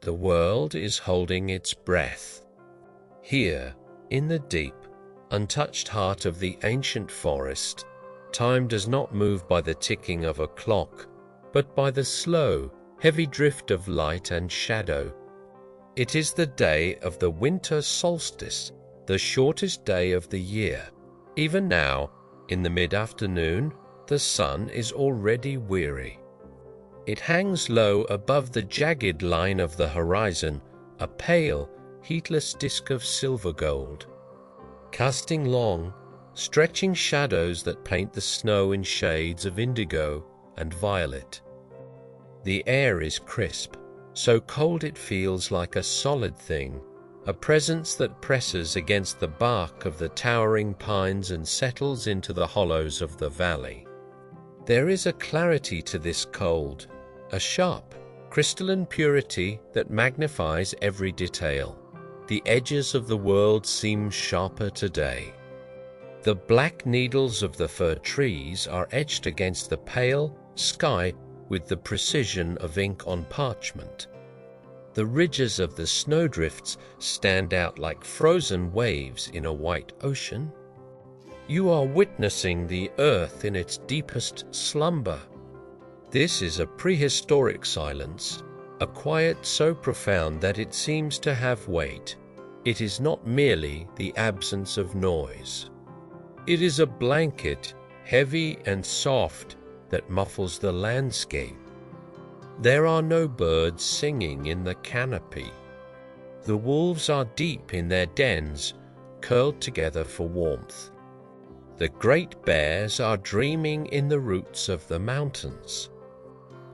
The world is holding its breath. Here, in the deep, untouched heart of the ancient forest, time does not move by the ticking of a clock, but by the slow, heavy drift of light and shadow. It is the day of the winter solstice, the shortest day of the year. Even now, in the mid-afternoon, the sun is already weary. It hangs low above the jagged line of the horizon, a pale, heatless disk of silver gold, casting long, stretching shadows that paint the snow in shades of indigo and violet. The air is crisp, so cold it feels like a solid thing, a presence that presses against the bark of the towering pines and settles into the hollows of the valley. There is a clarity to this cold, a sharp, crystalline purity that magnifies every detail. The edges of the world seem sharper today. The black needles of the fir trees are etched against the pale sky with the precision of ink on parchment. The ridges of the snowdrifts stand out like frozen waves in a white ocean. You are witnessing the earth in its deepest slumber. This is a prehistoric silence, a quiet so profound that it seems to have weight. It is not merely the absence of noise. It is a blanket, heavy and soft, that muffles the landscape. There are no birds singing in the canopy. The wolves are deep in their dens, curled together for warmth. The great bears are dreaming in the roots of the mountains.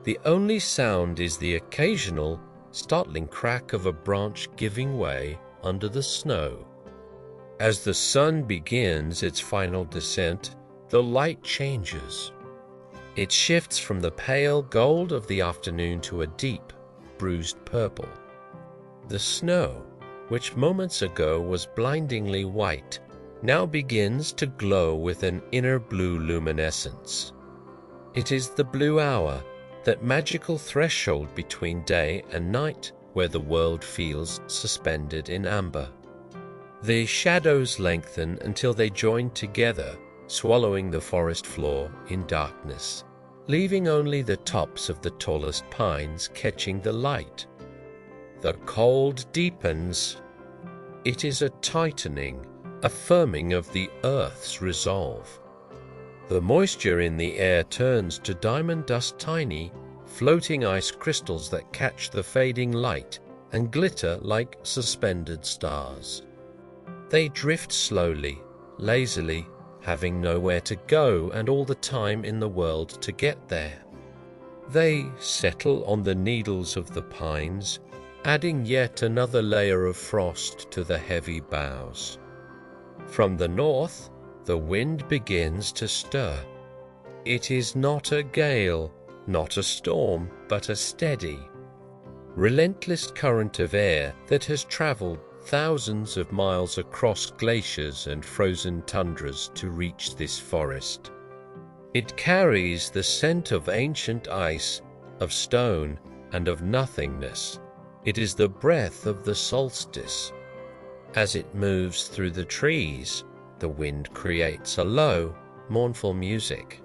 The only sound is the occasional, startling crack of a branch giving way under the snow. As the sun begins its final descent, the light changes. It shifts from the pale gold of the afternoon to a deep, bruised purple. The snow, which moments ago was blindingly white, now begins to glow with an inner blue luminescence. It is the blue hour, that magical threshold between day and night where the world feels suspended in amber. The shadows lengthen until they join together, swallowing the forest floor in darkness, leaving only the tops of the tallest pines catching the light. The cold deepens. It is a tightening, a firming of the earth's resolve. The moisture in the air turns to diamond dust, tiny, floating ice crystals that catch the fading light and glitter like suspended stars. They drift slowly, lazily, having nowhere to go and all the time in the world to get there. They settle on the needles of the pines, adding yet another layer of frost to the heavy boughs. From the north, the wind begins to stir. It is not a gale, not a storm, but a steady, relentless current of air that has traveled thousands of miles across glaciers and frozen tundras to reach this forest. It carries the scent of ancient ice, of stone, and of nothingness. It is the breath of the solstice. As it moves through the trees, the wind creates a low, mournful music.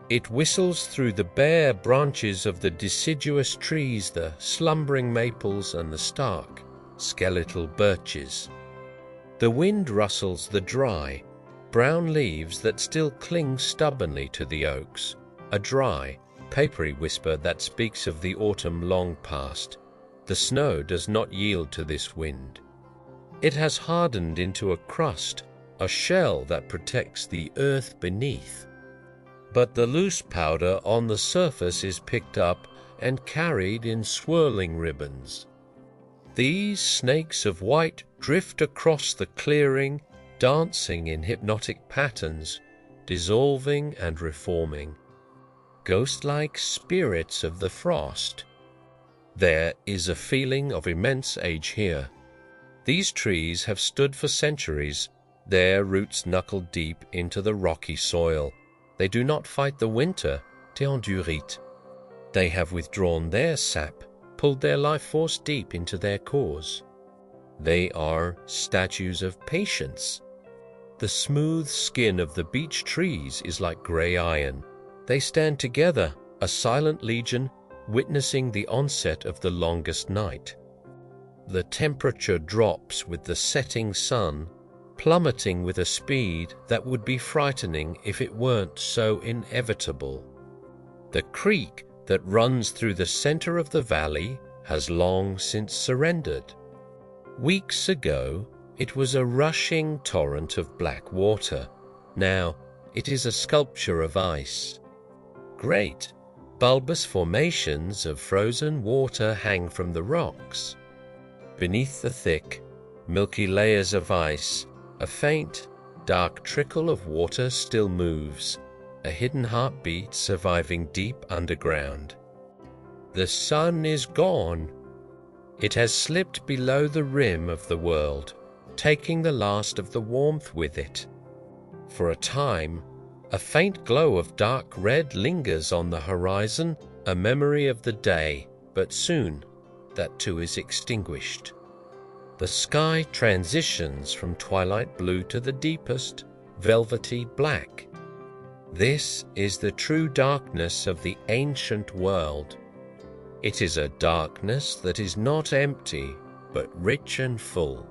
It whistles through the bare branches of the deciduous trees, the slumbering maples and the stark, skeletal birches. The wind rustles the dry, brown leaves that still cling stubbornly to the oaks, a dry, papery whisper that speaks of the autumn long past. The snow does not yield to this wind. It has hardened into a crust, a shell that protects the earth beneath. But the loose powder on the surface is picked up and carried in swirling ribbons. These snakes of white drift across the clearing, dancing in hypnotic patterns, dissolving and reforming. Ghost-like spirits of the frost. There is a feeling of immense age here. These trees have stood for centuries, their roots knuckle deep into the rocky soil. They do not fight the winter, théondurite. They have withdrawn their sap, pulled their life force deep into their cause. They are statues of patience. The smooth skin of the beech trees is like grey iron. They stand together, a silent legion, witnessing the onset of the longest night. The temperature drops with the setting sun, plummeting with a speed that would be frightening if it weren't so inevitable. The creek that runs through the center of the valley has long since surrendered. Weeks ago, it was a rushing torrent of black water. Now, it is a sculpture of ice. Great, bulbous formations of frozen water hang from the rocks. Beneath the thick, milky layers of ice, a faint, dark trickle of water still moves, a hidden heartbeat surviving deep underground. The sun is gone. It has slipped below the rim of the world, taking the last of the warmth with it. For a time, a faint glow of dark red lingers on the horizon, a memory of the day, but soon that too is extinguished. The sky transitions from twilight blue to the deepest, velvety black. This is the true darkness of the ancient world. It is a darkness that is not empty, but rich and full.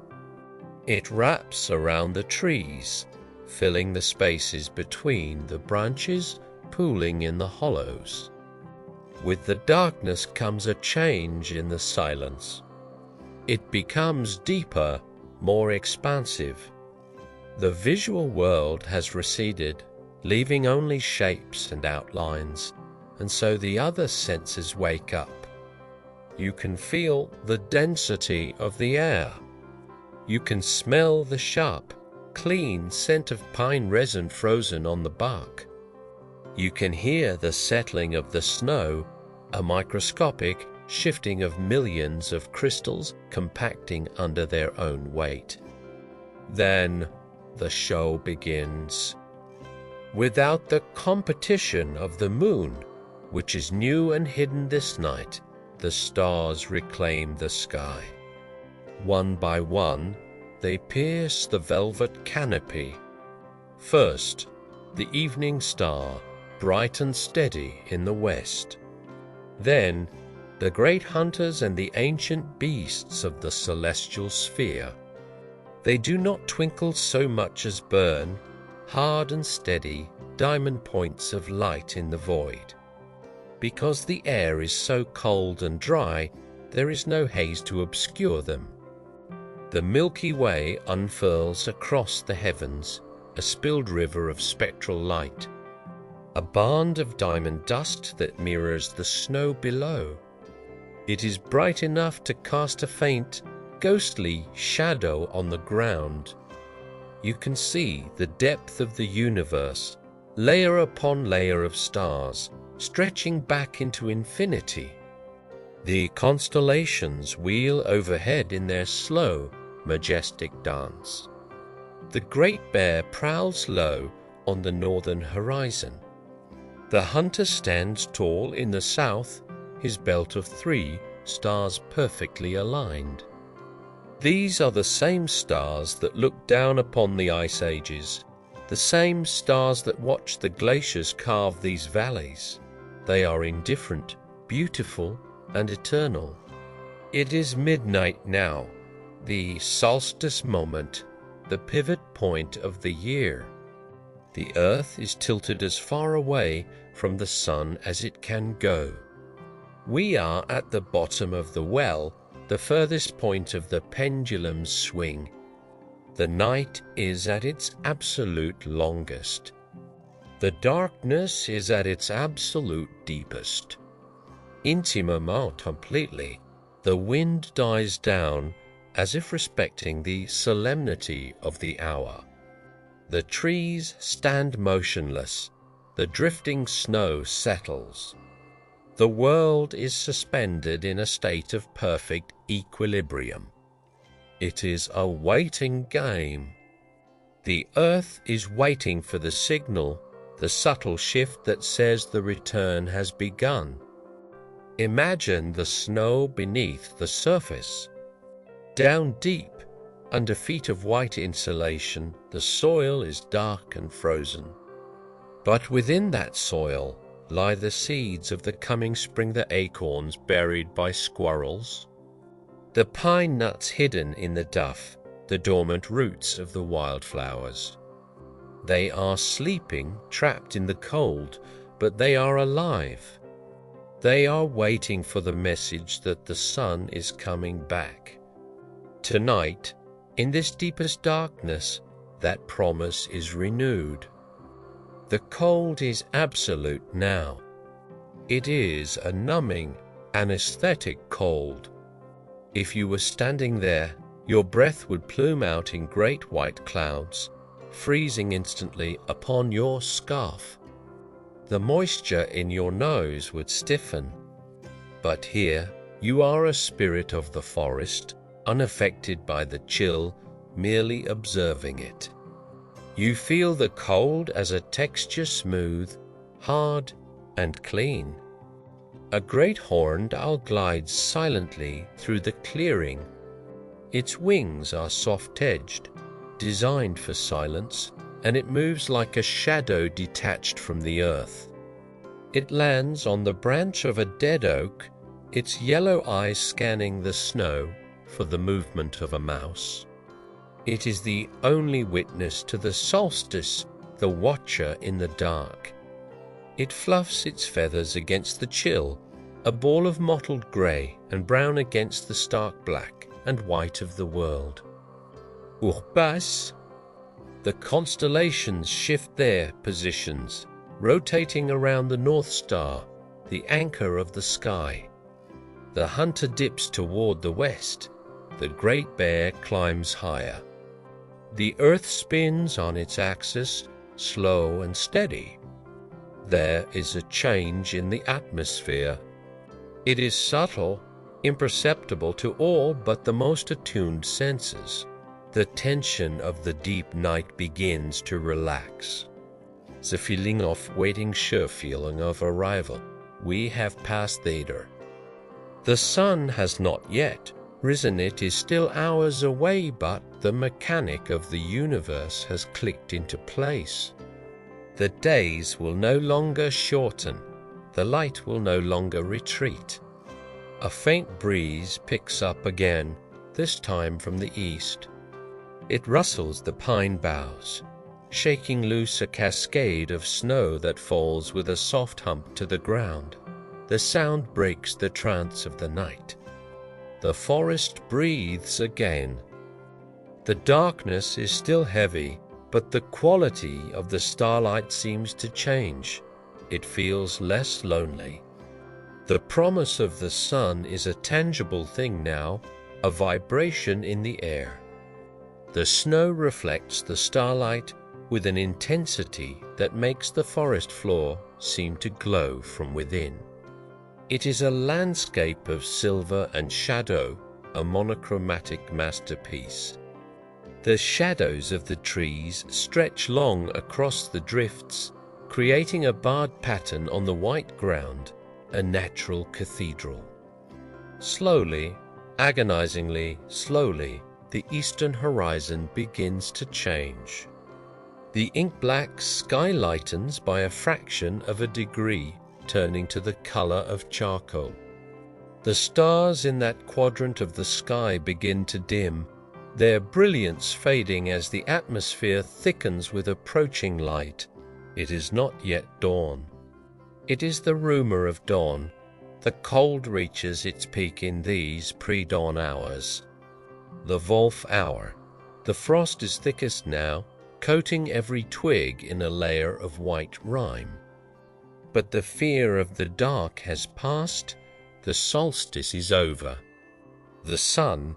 It wraps around the trees, filling the spaces between the branches, pooling in the hollows. With the darkness comes a change in the silence. It becomes deeper, more expansive. The visual world has receded, leaving only shapes and outlines, and so the other senses wake up. You can feel the density of the air. You can smell the sharp, clean scent of pine resin frozen on the bark. You can hear the settling of the snow, a microscopic shifting of millions of crystals compacting under their own weight. Then the show begins. Without the competition of the moon, which is new and hidden this night, the stars reclaim the sky. One by one, they pierce the velvet canopy. First, the evening star, bright and steady in the west. Then, the great hunters and the ancient beasts of the celestial sphere. They do not twinkle so much as burn, hard and steady, diamond points of light in the void. Because the air is so cold and dry, there is no haze to obscure them. The Milky Way unfurls across the heavens, a spilled river of spectral light, a band of diamond dust that mirrors the snow below. It is bright enough to cast a faint, ghostly shadow on the ground. You can see the depth of the universe, layer upon layer of stars, stretching back into infinity. The constellations wheel overhead in their slow, majestic dance. The Great Bear prowls low on the northern horizon. The hunter stands tall in the south, his belt of 3 stars perfectly aligned. These are the same stars that look down upon the ice ages, the same stars that watch the glaciers carve these valleys. They are indifferent, beautiful, and eternal. It is midnight now, the solstice moment, the pivot point of the year. The earth is tilted as far away from the sun as it can go. We are at the bottom of the well, the furthest point of the pendulum's swing. The night is at its absolute longest. The darkness is at its absolute deepest. Intimement completely, the wind dies down as if respecting the solemnity of the hour. The trees stand motionless, the drifting snow settles. The world is suspended in a state of perfect equilibrium. It is a waiting game. The earth is waiting for the signal, the subtle shift that says the return has begun. Imagine the snow beneath the surface. Down deep, under feet of white insulation, the soil is dark and frozen. But within that soil lie the seeds of the coming spring, the acorns buried by squirrels, the pine nuts hidden in the duff, the dormant roots of the wildflowers. They are sleeping, trapped in the cold, but they are alive. They are waiting for the message that the sun is coming back. Tonight, in this deepest darkness, that promise is renewed. The cold is absolute now. It is a numbing, anesthetic cold. If you were standing there, your breath would plume out in great white clouds, freezing instantly upon your scarf. The moisture in your nose would stiffen. But here you are a spirit of the forest, unaffected by the chill, merely observing it. You feel the cold as a texture smooth, hard, and clean. A great horned owl glides silently through the clearing. Its wings are soft-edged, designed for silence, and it moves like a shadow detached from the earth. It lands on the branch of a dead oak, its yellow eyes scanning the snow for the movement of a mouse. It is the only witness to the solstice, the watcher in the dark. It fluffs its feathers against the chill, a ball of mottled grey and brown against the stark black and white of the world. Urbas. The constellations shift their positions, rotating around the North Star, the anchor of the sky. The hunter dips toward the west. The great bear climbs higher. The earth spins on its axis, slow and steady. There is a change in the atmosphere. It is subtle, imperceptible to all but the most attuned senses. The tension of the deep night begins to relax. The feeling of waiting, sure feeling of arrival. We have passed thither. The sun has not yet risen. It is still hours away, but the mechanic of the universe has clicked into place. The days will no longer shorten. The light will no longer retreat. A faint breeze picks up again, this time from the east. It rustles the pine boughs, shaking loose a cascade of snow that falls with a soft hump to the ground. The sound breaks the trance of the night. The forest breathes again. The darkness is still heavy, but the quality of the starlight seems to change. It feels less lonely. The promise of the sun is a tangible thing now, a vibration in the air. The snow reflects the starlight with an intensity that makes the forest floor seem to glow from within. It is a landscape of silver and shadow, a monochromatic masterpiece. The shadows of the trees stretch long across the drifts, creating a barred pattern on the white ground, a natural cathedral. Slowly, agonizingly slowly, the eastern horizon begins to change. The ink-black sky lightens by a fraction of a degree, turning to the color of charcoal. The stars in that quadrant of the sky begin to dim, their brilliance fading as the atmosphere thickens with approaching light. It is not yet dawn. It is the rumor of dawn. The cold reaches its peak in these pre-dawn hours. The Wolf hour. The frost is thickest now, coating every twig in a layer of white rime. But the fear of the dark has passed. The solstice is over. The sun,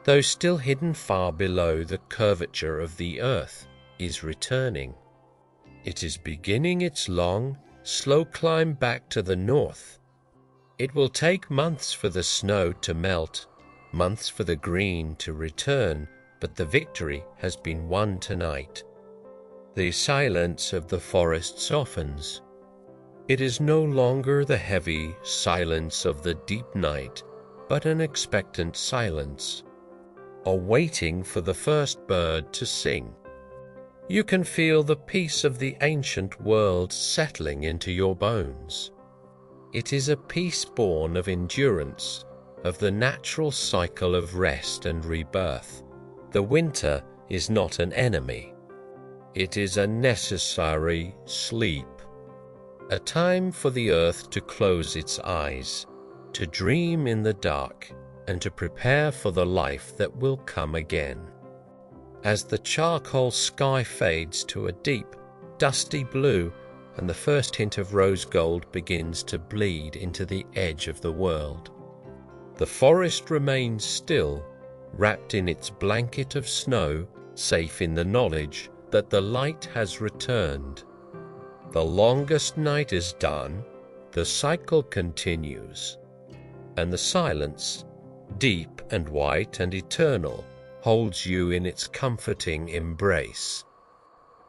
though still hidden far below the curvature of the earth, is returning. It is beginning its long, slow climb back to the north. It will take months for the snow to melt, months for the green to return, but the victory has been won tonight. The silence of the forest softens. It is no longer the heavy silence of the deep night, but an expectant silence, awaiting for the first bird to sing. You can feel the peace of the ancient world settling into your bones. It is a peace born of endurance, of the natural cycle of rest and rebirth. The winter is not an enemy. It is a necessary sleep, a time for the earth to close its eyes, to dream in the dark, and to prepare for the life that will come again. As the charcoal sky fades to a deep, dusty blue, and the first hint of rose gold begins to bleed into the edge of the world, the forest remains still, wrapped in its blanket of snow, safe in the knowledge that the light has returned. The longest night is done, the cycle continues, and the silence, deep and white and eternal, holds you in its comforting embrace.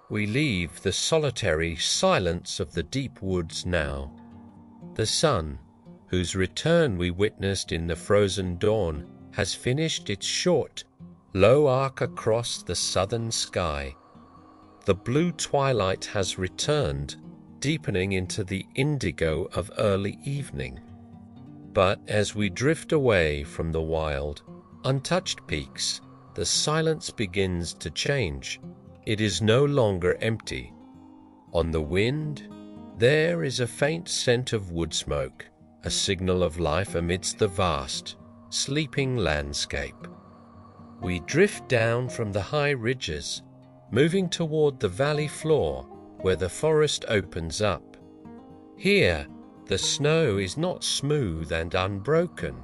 We leave the solitary silence of the deep woods now. The sun, whose return we witnessed in the frozen dawn, has finished its short, low arc across the southern sky. The blue twilight has returned, deepening into the indigo of early evening. But as we drift away from the wild, untouched peaks, the silence begins to change. It is no longer empty. On the wind, there is a faint scent of wood smoke, a signal of life amidst the vast, sleeping landscape. We drift down from the high ridges, moving toward the valley floor where the forest opens up. Here, the snow is not smooth and unbroken.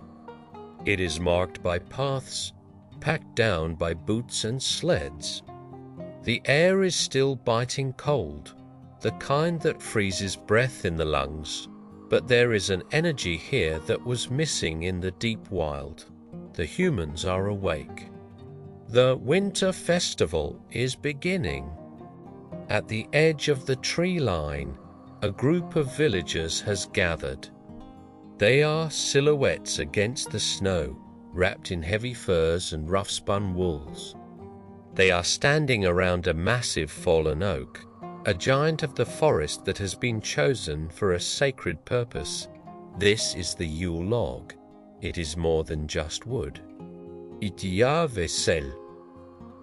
It is marked by paths, packed down by boots and sleds. The air is still biting cold, the kind that freezes breath in the lungs, but there is an energy here that was missing in the deep wild. The humans are awake. The winter festival is beginning. At the edge of the tree line, a group of villagers has gathered. They are silhouettes against the snow, wrapped in heavy furs and rough-spun wools. They are standing around a massive fallen oak, a giant of the forest that has been chosen for a sacred purpose. This is the Yule log. It is more than just wood. It y a vaisselle.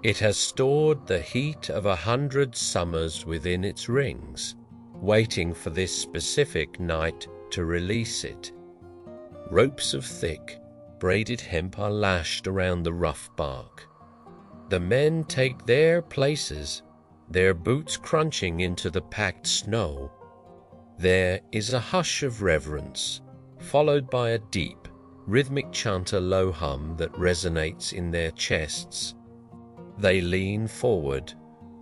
It has stored the heat of 100 summers within its rings, waiting for this specific night to release it. Ropes of thick, braided hemp are lashed around the rough bark. The men take their places, their boots crunching into the packed snow. There is a hush of reverence, followed by a deep, rhythmic chanter low hum that resonates in their chests. They lean forward,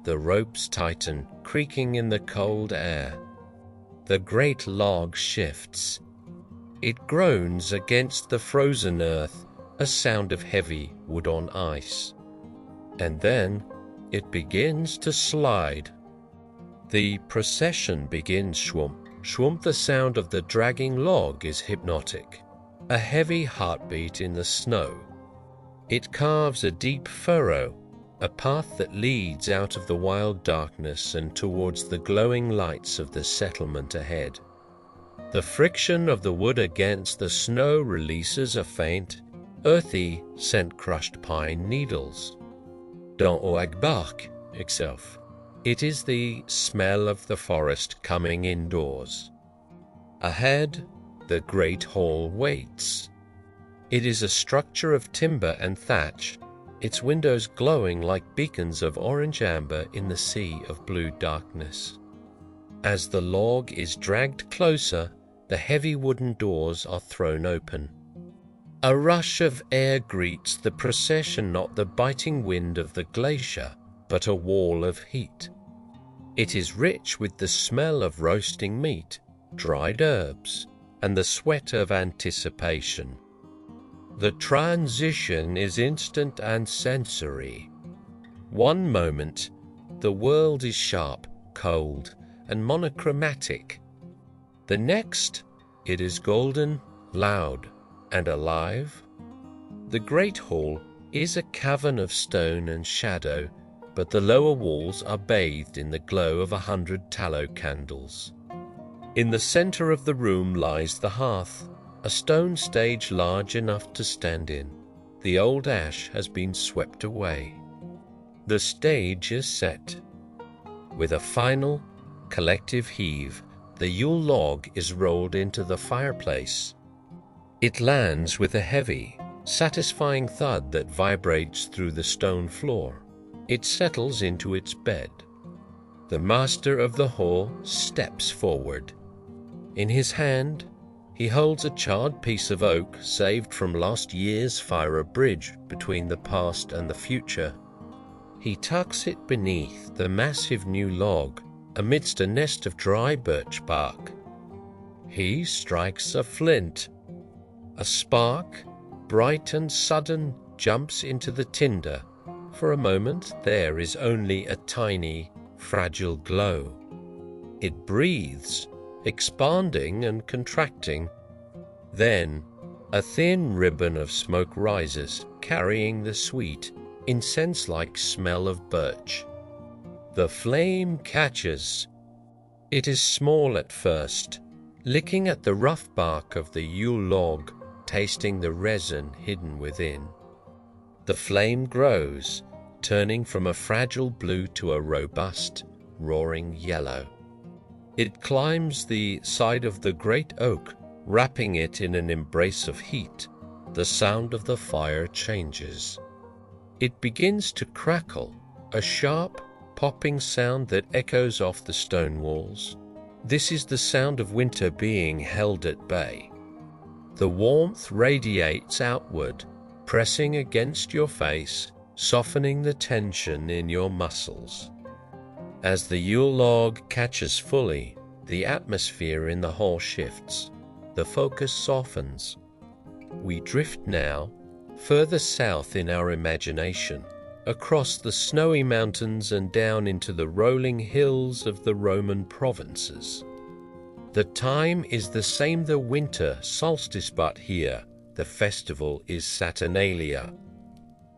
the ropes tighten, creaking in the cold air. The great log shifts. It groans against the frozen earth, a sound of heavy wood on ice. And then it begins to slide. The procession begins, schwump. Schwump, the sound of the dragging log is hypnotic. A heavy heartbeat in the snow. It carves a deep furrow, a path that leads out of the wild darkness and towards the glowing lights of the settlement ahead. The friction of the wood against the snow releases a faint, earthy, scent-crushed pine needles. Dans oag bark, itself. It is the smell of the forest coming indoors. Ahead, the great hall waits. It is a structure of timber and thatch, its windows glowing like beacons of orange amber in the sea of blue darkness. As the log is dragged closer, the heavy wooden doors are thrown open. A rush of air greets the procession, not the biting wind of the glacier, but a wall of heat. It is rich with the smell of roasting meat, dried herbs, and the sweat of anticipation. The transition is instant and sensory. One moment, the world is sharp, cold, and monochromatic. The next, it is golden, loud, and alive. The great hall is a cavern of stone and shadow, but the lower walls are bathed in the glow of 100 tallow candles. In the center of the room lies the hearth, a stone stage large enough to stand in. The old ash has been swept away. The stage is set. With a final, collective heave, the Yule log is rolled into the fireplace. It lands with a heavy, satisfying thud that vibrates through the stone floor. It settles into its bed. The master of the hall steps forward. In his hand, he holds a charred piece of oak saved from last year's fire, a bridge between the past and the future. He tucks it beneath the massive new log amidst a nest of dry birch bark. He strikes a flint. A spark, bright and sudden, jumps into the tinder. For a moment there is only a tiny, fragile glow. It breathes, expanding and contracting. Then a thin ribbon of smoke rises, carrying the sweet, incense-like smell of birch. The flame catches. It is small at first, licking at the rough bark of the Yule log, tasting the resin hidden within. The flame grows, turning from a fragile blue to a robust, roaring yellow. It climbs the side of the great oak, wrapping it in an embrace of heat. The sound of the fire changes. It begins to crackle, a sharp, popping sound that echoes off the stone walls. This is the sound of winter being held at bay. The warmth radiates outward, pressing against your face, softening the tension in your muscles. As the Yule log catches fully, the atmosphere in the hall shifts. The focus softens. We drift now further south in our imagination, across the snowy mountains and down into the rolling hills of the Roman provinces. The time is the same, the winter solstice, but here the festival is Saturnalia.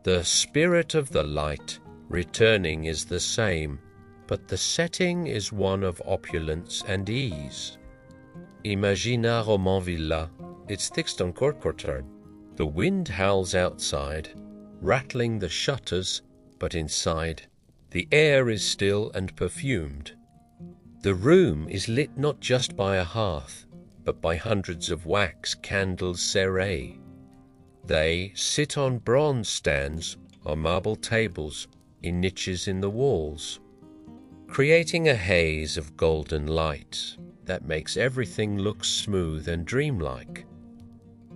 The spirit of the light returning is the same, but the setting is one of opulence and ease. Imagina Romanvilla, it's fixed on Corcortard. The wind howls outside, rattling the shutters, but inside, the air is still and perfumed. The room is lit not just by a hearth, but by hundreds of wax candles serrés. They sit on bronze stands or marble tables in niches in the walls, creating a haze of golden light that makes everything look smooth and dreamlike.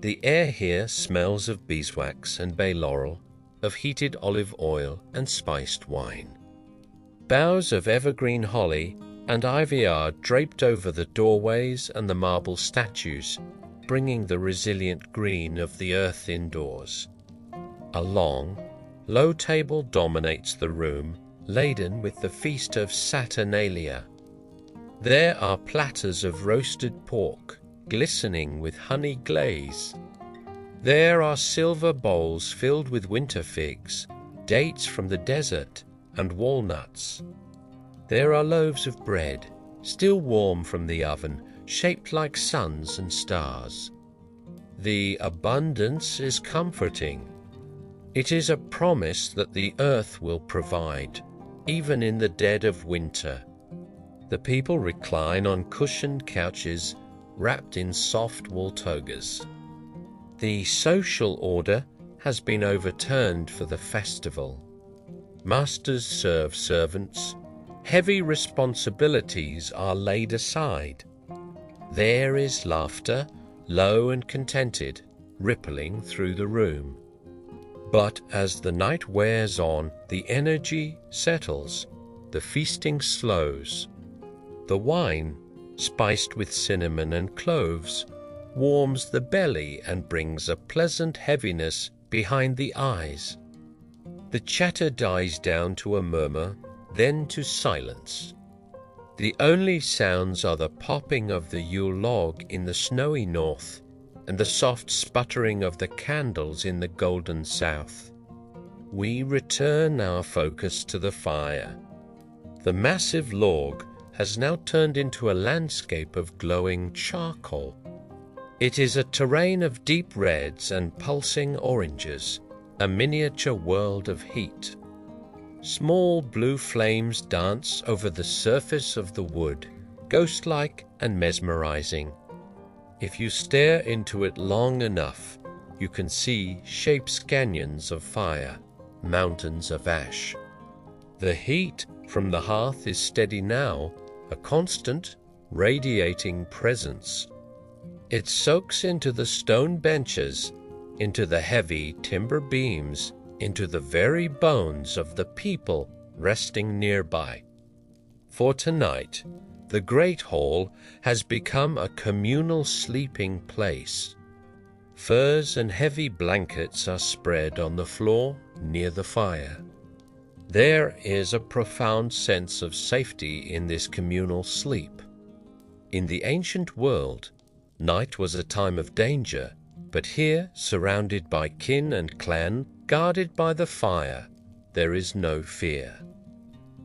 The air here smells of beeswax and bay laurel, of heated olive oil and spiced wine. Boughs of evergreen holly and ivy are draped over the doorways and the marble statues, bringing the resilient green of the earth indoors. A long, low table dominates the room, laden with the feast of Saturnalia. There are platters of roasted pork, glistening with honey glaze. There are silver bowls filled with winter figs, dates from the desert, and walnuts. There are loaves of bread, still warm from the oven, shaped like suns and stars. The abundance is comforting. It is a promise that the earth will provide, even in the dead of winter. The people recline on cushioned couches, wrapped in soft wool togas. The social order has been overturned for the festival. Masters serve servants. Heavy responsibilities are laid aside. There is laughter, low and contented, rippling through the room. But as the night wears on, the energy settles, the feasting slows. The wine, spiced with cinnamon and cloves, warms the belly and brings a pleasant heaviness behind the eyes. The chatter dies down to a murmur, then to silence. The only sounds are the popping of the Yule log in the snowy north and the soft sputtering of the candles in the golden south. We return our focus to the fire. The massive log has now turned into a landscape of glowing charcoal. It is a terrain of deep reds and pulsing oranges, a miniature world of heat. Small blue flames dance over the surface of the wood, ghost-like and mesmerizing. If you stare into it long enough, you can see shapes canyons of fire, mountains of ash. The heat from the hearth is steady now, a constant, radiating presence. It soaks into the stone benches, into the heavy timber beams, into the very bones of the people resting nearby. For tonight, the great hall has become a communal sleeping place. Furs and heavy blankets are spread on the floor near the fire. There is a profound sense of safety in this communal sleep. In the ancient world, night was a time of danger, but here, surrounded by kin and clan, guarded by the fire, there is no fear.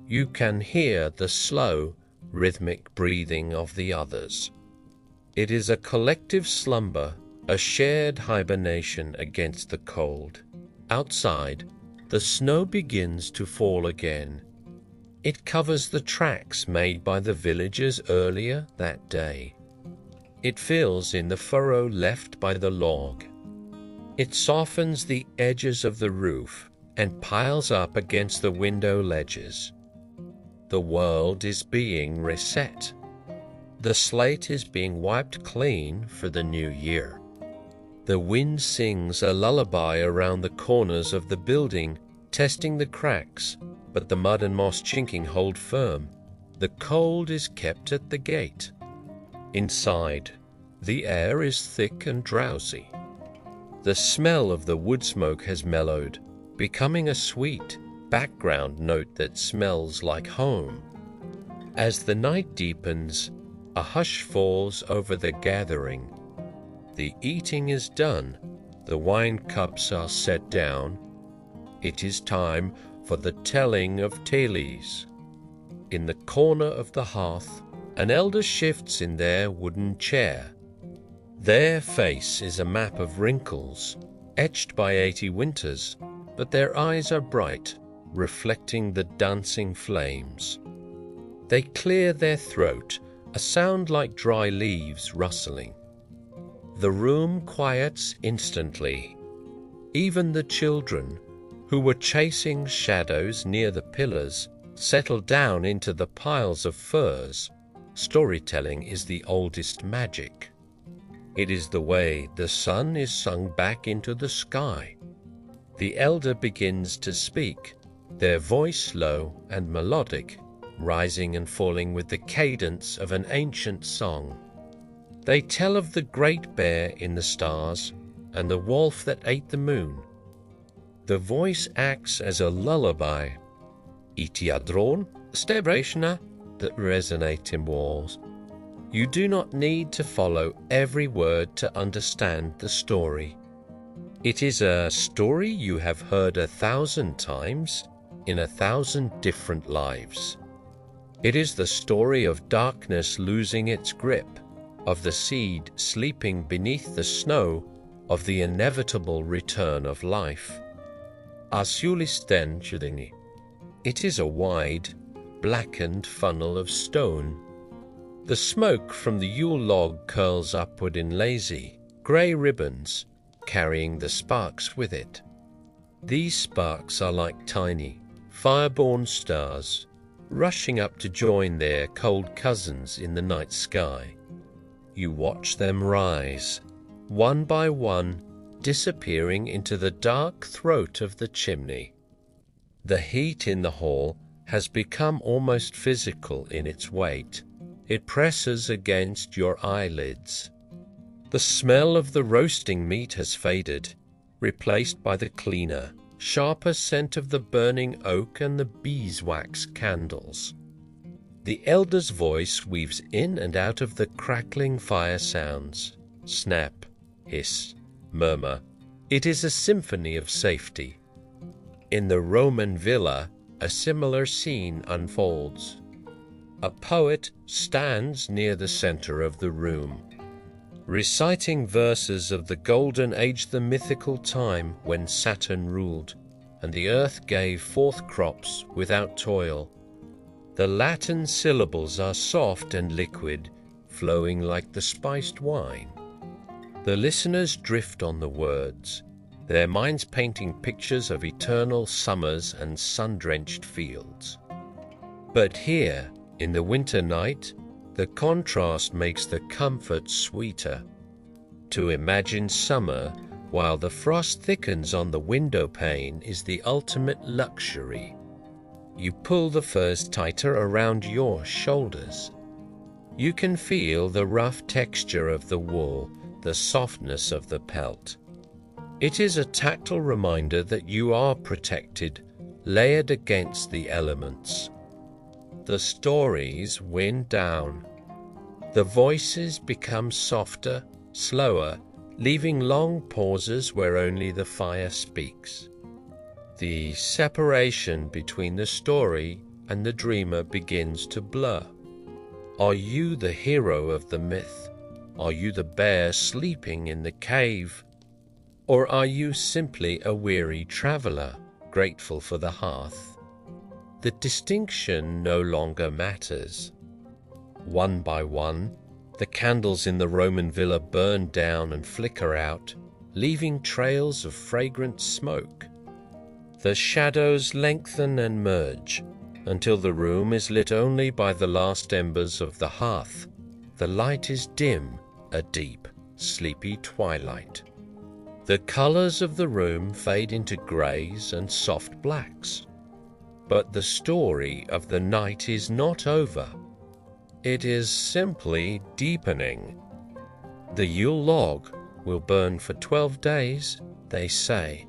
You can hear the slow, rhythmic breathing of the others. It is a collective slumber, a shared hibernation against the cold. Outside, the snow begins to fall again. It covers the tracks made by the villagers earlier that day. It fills in the furrow left by the log. It softens the edges of the roof and piles up against the window ledges. The world is being reset. The slate is being wiped clean for the new year. The wind sings a lullaby around the corners of the building, testing the cracks, but the mud and moss chinking hold firm. The cold is kept at the gate. Inside, the air is thick and drowsy. The smell of the wood smoke has mellowed, becoming a sweet background note that smells like home. As the night deepens, a hush falls over the gathering. The eating is done, the wine cups are set down. It is time for the telling of tales. In the corner of the hearth, an elder shifts in their wooden chair. Their face is a map of wrinkles, etched by 80 winters, but their eyes are bright, reflecting the dancing flames. They clear their throat, a sound like dry leaves rustling. The room quiets instantly. Even the children, who were chasing shadows near the pillars, settle down into the piles of furs. Storytelling is the oldest magic. It is the way the sun is sung back into the sky. The elder begins to speak, their voice low and melodic, rising and falling with the cadence of an ancient song. They tell of the great bear in the stars and the wolf that ate the moon. The voice acts as a lullaby. Itiadron, stebreshna, that resonate in walls. You do not need to follow every word to understand the story. It is a story you have heard 1,000 times in 1,000 different lives. It is the story of darkness losing its grip, of the seed sleeping beneath the snow, of the inevitable return of life. Asulisten chudini. It is a wide, blackened funnel of stone. The smoke from the Yule log curls upward in lazy, grey ribbons, carrying the sparks with it. These sparks are like tiny, fire-born stars, rushing up to join their cold cousins in the night sky. You watch them rise, one by one, disappearing into the dark throat of the chimney. The heat in the hall has become almost physical in its weight. It presses against your eyelids. The smell of the roasting meat has faded, replaced by the cleaner, sharper scent of the burning oak and the beeswax candles. The elder's voice weaves in and out of the crackling fire sounds. Snap, hiss, murmur. It is a symphony of safety. In the Roman villa, a similar scene unfolds. A poet stands near the center of the room, reciting verses of the golden age, the mythical time when Saturn ruled, and the earth gave forth crops without toil. The Latin syllables are soft and liquid, flowing like the spiced wine. The listeners drift on the words, their minds painting pictures of eternal summers and sun-drenched fields. But here, in the winter night, the contrast makes the comfort sweeter. To imagine summer while the frost thickens on the window pane is the ultimate luxury. You pull the furs tighter around your shoulders. You can feel the rough texture of the wool, the softness of the pelt. It is a tactile reminder that you are protected, layered against the elements. The stories wind down. The voices become softer, slower, leaving long pauses where only the fire speaks. The separation between the story and the dreamer begins to blur. Are you the hero of the myth? Are you the bear sleeping in the cave? Or are you simply a weary traveler, grateful for the hearth? The distinction no longer matters. One by one, the candles in the Roman villa burn down and flicker out, leaving trails of fragrant smoke. The shadows lengthen and merge, until the room is lit only by the last embers of the hearth. The light is dim, a deep, sleepy twilight. The colors of the room fade into grays and soft blacks. But the story of the night is not over. It is simply deepening. The Yule log will burn for 12 days, they say.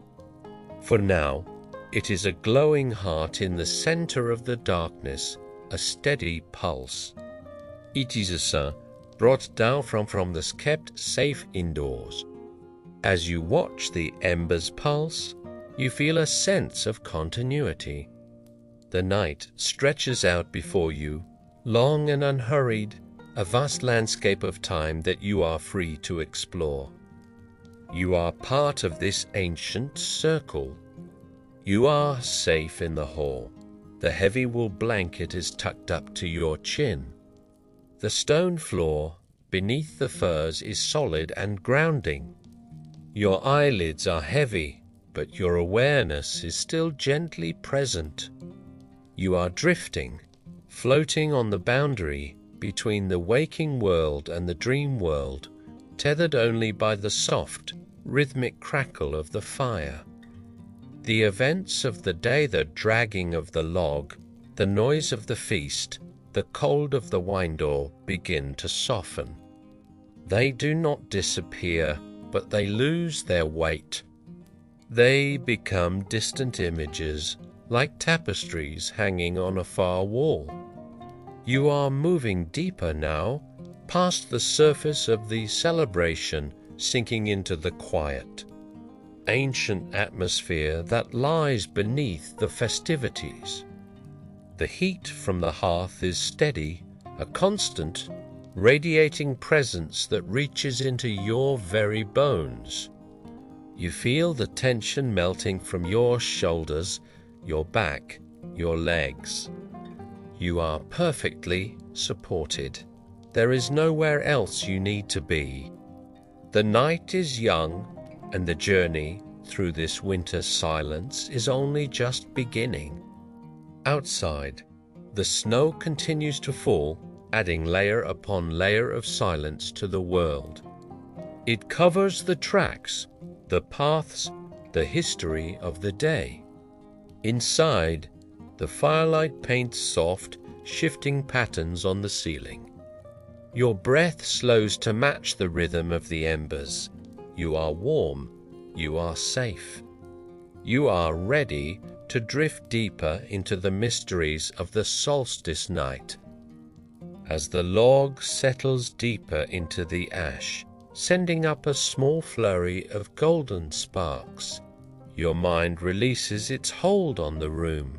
For now, it is a glowing heart in the center of the darkness, a steady pulse. It is a sun brought down from the kept safe indoors. As you watch the embers pulse, you feel a sense of continuity. The night stretches out before you, long and unhurried, a vast landscape of time that you are free to explore. You are part of this ancient circle. You are safe in the hall. The heavy wool blanket is tucked up to your chin. The stone floor beneath the furs is solid and grounding. Your eyelids are heavy, but your awareness is still gently present. You are drifting, floating on the boundary between the waking world and the dream world, tethered only by the soft, rhythmic crackle of the fire. The events of the day, the dragging of the log, the noise of the feast, the cold of the wine door begin to soften. They do not disappear, but they lose their weight. They become distant images, like tapestries hanging on a far wall. You are moving deeper now, past the surface of the celebration, sinking into the quiet, ancient atmosphere that lies beneath the festivities. The heat from the hearth is steady, a constant, radiating presence that reaches into your very bones. You feel the tension melting from your shoulders, your back, your legs. You are perfectly supported. There is nowhere else you need to be. The night is young, and the journey through this winter silence is only just beginning. Outside, the snow continues to fall, adding layer upon layer of silence to the world. It covers the tracks, the paths, the history of the day. Inside, the firelight paints soft, shifting patterns on the ceiling. Your breath slows to match the rhythm of the embers. You are warm. You are safe. You are ready to drift deeper into the mysteries of the solstice night. as the log settles deeper into the ash, sending up a small flurry of golden sparks. Your mind releases its hold on the room.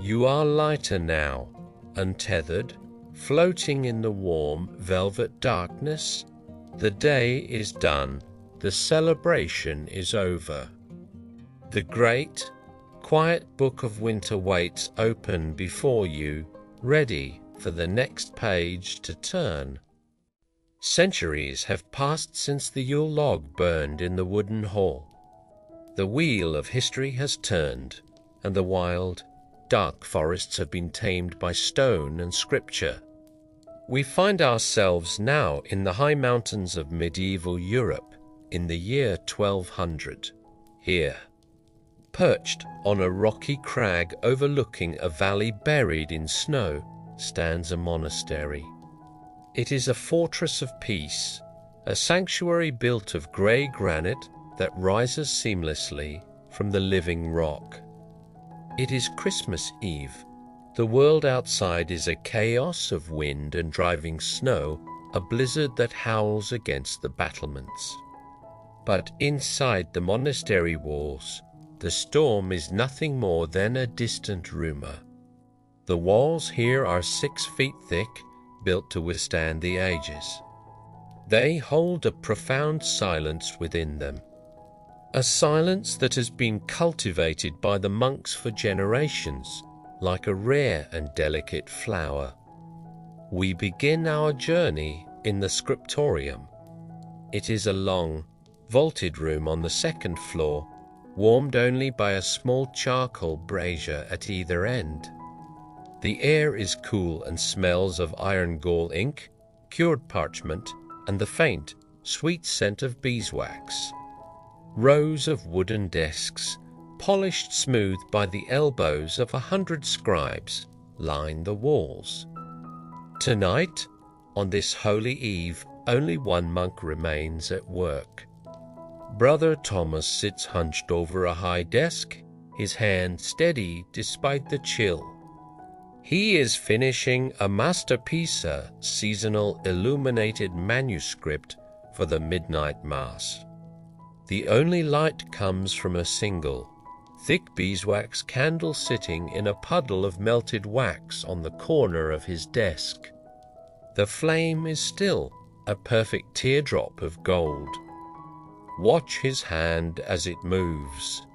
You are lighter now, untethered, floating in the warm velvet darkness. The day is done. The celebration is over. The great, quiet book of winter waits open before you, ready for the next page to turn. Centuries have passed since the Yule log burned in the wooden hall. The wheel of history has turned, and the wild, dark forests have been tamed by stone and scripture. We find ourselves now in the high mountains of medieval Europe in the year 1200. Here, perched on a rocky crag overlooking a valley buried in snow, stands a monastery. It is a fortress of peace, a sanctuary built of grey granite that rises seamlessly from the living rock. It is Christmas Eve. The world outside is a chaos of wind and driving snow, a blizzard that howls against the battlements. But inside the monastery walls, the storm is nothing more than a distant rumor. The walls here are 6 feet thick, built to withstand the ages. They hold a profound silence within them, a silence that has been cultivated by the monks for generations, like a rare and delicate flower. We begin our journey in the scriptorium. It is a long, vaulted room on the 2nd floor, warmed only by a small charcoal brazier at either end. The air is cool and smells of iron gall ink, cured parchment, and the faint, sweet scent of beeswax. Rows of wooden desks, polished smooth by the elbows of 100 scribes, line the walls. Tonight, on this holy eve, only one monk remains at work. Brother Thomas sits hunched over a high desk, his hand steady despite the chill. He is finishing a masterpiece, a seasonal illuminated manuscript for the midnight mass. The only light comes from a single, thick beeswax candle sitting in a puddle of melted wax on the corner of his desk. The flame is still a perfect teardrop of gold. Watch his hand as it moves.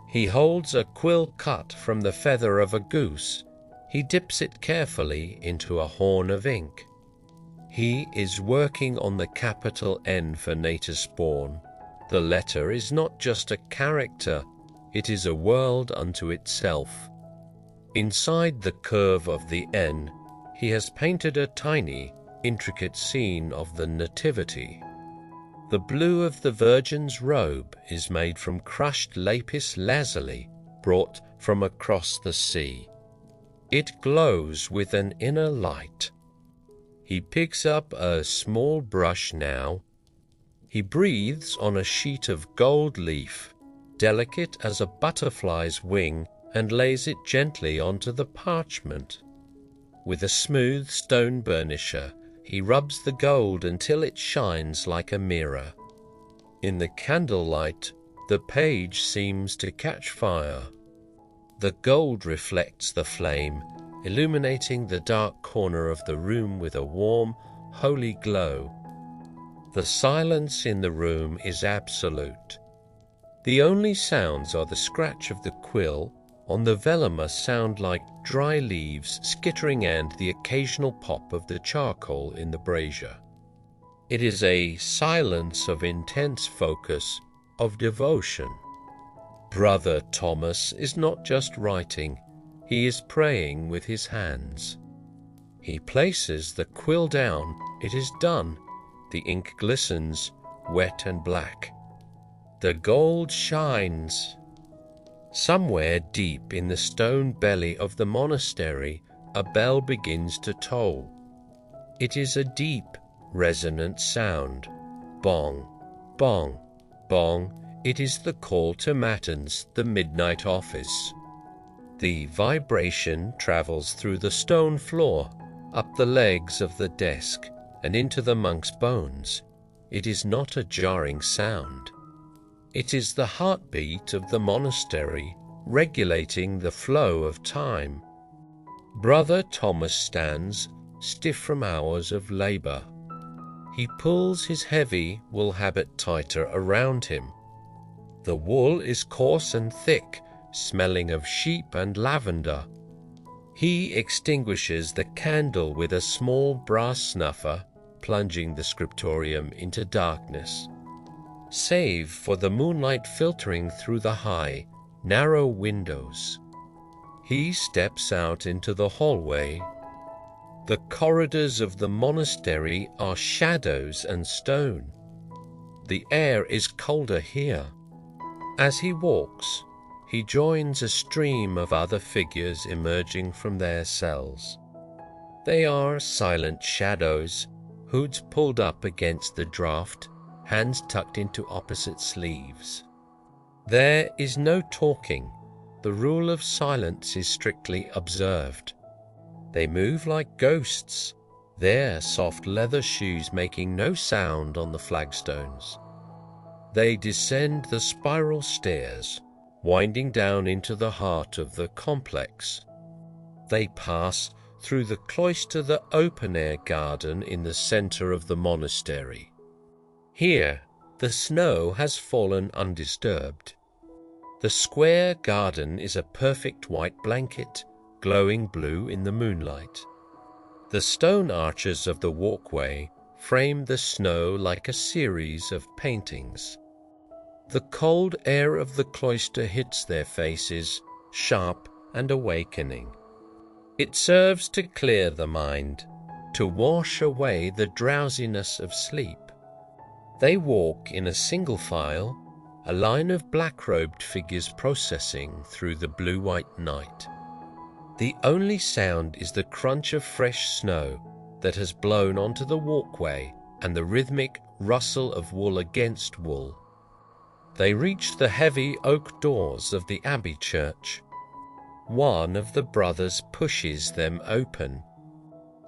He holds a quill cut from the feather of a goose. He dips it carefully into a horn of ink. He is working on the capital N for Natuspawn. The letter is not just a character, it is a world unto itself. Inside the curve of the N, he has painted a tiny, intricate scene of the Nativity. The blue of the Virgin's robe is made from crushed lapis lazuli brought from across the sea. It glows with an inner light. He picks up a small brush now. He breathes on a sheet of gold leaf, delicate as a butterfly's wing, and lays it gently onto the parchment. With a smooth stone burnisher, he rubs the gold until it shines like a mirror. In the candlelight, the page seems to catch fire. The gold reflects the flame, illuminating the dark corner of the room with a warm, holy glow. The silence in the room is absolute. The only sounds are the scratch of the quill on the vellum, a sound like dry leaves skittering, and the occasional pop of the charcoal in the brazier. It is a silence of intense focus, of devotion. Brother Thomas is not just writing, he is praying with his hands. He places the quill down. It is done. The ink glistens, wet and black. The gold shines. Somewhere deep in the stone belly of the monastery, a bell begins to toll. It is a deep, resonant sound. Bong, bong, bong. It is the call to matins, the midnight office. The vibration travels through the stone floor, up the legs of the desk and into the monk's bones, it is not a jarring sound. It is the heartbeat of the monastery regulating the flow of time. Brother Thomas stands, stiff from hours of labor. He pulls his heavy wool habit tighter around him. The wool is coarse and thick, smelling of sheep and lavender. He extinguishes the candle with a small brass snuffer, plunging the scriptorium into darkness. Save for the moonlight filtering through the high, narrow windows, he steps out into the hallway. The corridors of the monastery are shadows and stone. The air is colder here. As he walks, he joins a stream of other figures emerging from their cells. They are silent shadows, hoods pulled up against the draught, hands tucked into opposite sleeves. There is no talking. The rule of silence is strictly observed. They move like ghosts, their soft leather shoes making no sound on the flagstones. They descend the spiral stairs, winding down into the heart of the complex. They pass through the cloister, the open-air garden in the center of the monastery. Here, the snow has fallen undisturbed. The square garden is a perfect white blanket, glowing blue in the moonlight. The stone arches of the walkway frame the snow like a series of paintings. The cold air of the cloister hits their faces, sharp and awakening. It serves to clear the mind, to wash away the drowsiness of sleep. They walk in a single file, a line of black-robed figures processing through the blue-white night. The only sound is the crunch of fresh snow that has blown onto the walkway and the rhythmic rustle of wool against wool. They reach the heavy oak doors of the abbey church. One of the brothers pushes them open.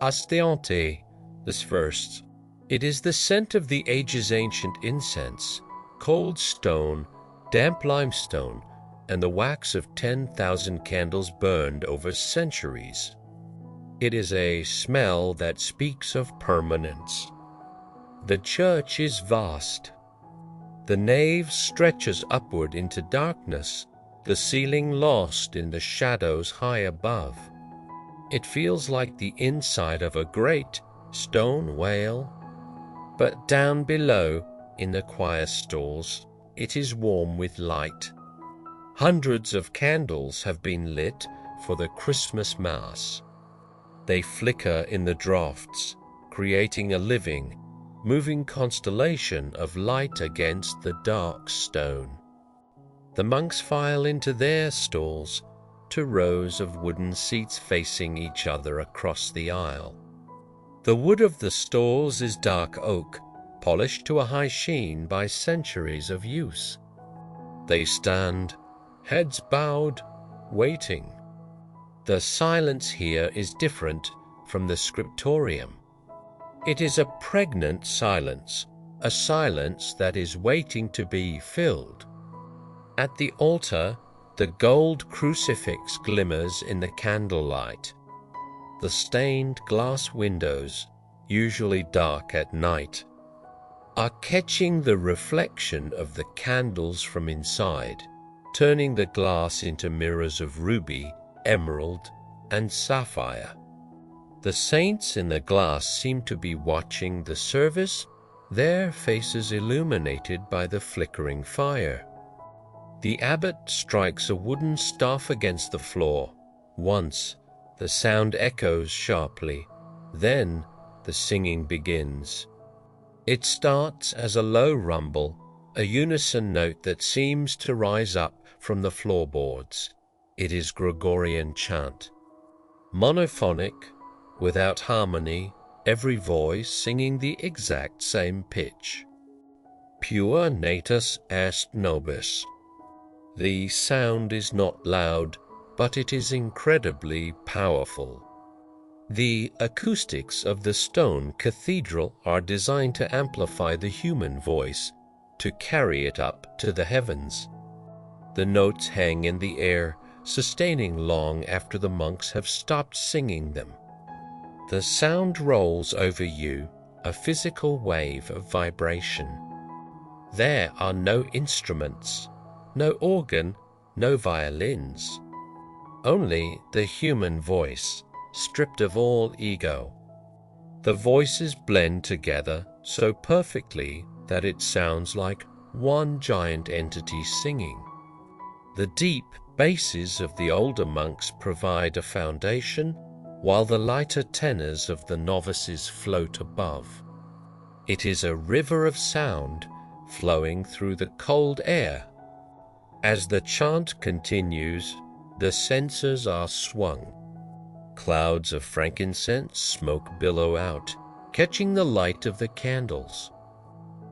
Astiante, this first. It is the scent of the ages-ancient incense, cold stone, damp limestone, and the wax of 10,000 candles burned over centuries. It is a smell that speaks of permanence. The church is vast. The nave stretches upward into darkness, the ceiling lost in the shadows high above. It feels like the inside of a great stone whale. But down below, in the choir stalls, it is warm with light. Hundreds of candles have been lit for the Christmas Mass. They flicker in the draughts, creating a living, moving constellation of light against the dark stone. The monks file into their stalls, to rows of wooden seats facing each other across the aisle. The wood of the stalls is dark oak, polished to a high sheen by centuries of use. They stand, heads bowed, waiting. The silence here is different from the scriptorium. It is a pregnant silence, a silence that is waiting to be filled. At the altar, the gold crucifix glimmers in the candlelight. The stained glass windows, usually dark at night, are catching the reflection of the candles from inside, turning the glass into mirrors of ruby, emerald, and sapphire. The saints in the glass seem to be watching the service, their faces illuminated by the flickering fire. The abbot strikes a wooden staff against the floor. Once, the sound echoes sharply. Then, the singing begins. It starts as a low rumble, a unison note that seems to rise up from the floorboards. It is Gregorian chant. Monophonic, without harmony, every voice singing the exact same pitch. Pure natus est nobis. The sound is not loud, but it is incredibly powerful. The acoustics of the stone cathedral are designed to amplify the human voice, to carry it up to the heavens. The notes hang in the air, sustaining long after the monks have stopped singing them. The sound rolls over you, a physical wave of vibration. There are no instruments, no organ, no violins. Only the human voice, stripped of all ego. The voices blend together so perfectly that it sounds like one giant entity singing. The deep basses of the older monks provide a foundation, while the lighter tenors of the novices float above. It is a river of sound flowing through the cold air. As the chant continues, the censers are swung. Clouds of frankincense smoke billow out, catching the light of the candles.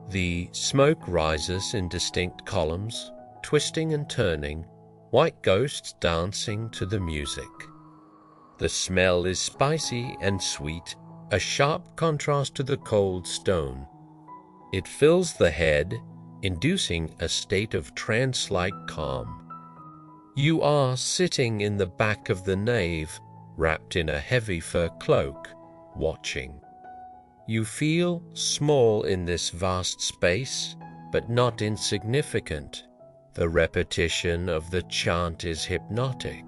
The smoke rises in distinct columns, twisting and turning, white ghosts dancing to the music. The smell is spicy and sweet, a sharp contrast to the cold stone. It fills the head, inducing a state of trance-like calm. You are sitting in the back of the nave, wrapped in a heavy fur cloak, watching. You feel small in this vast space, but not insignificant. The repetition of the chant is hypnotic.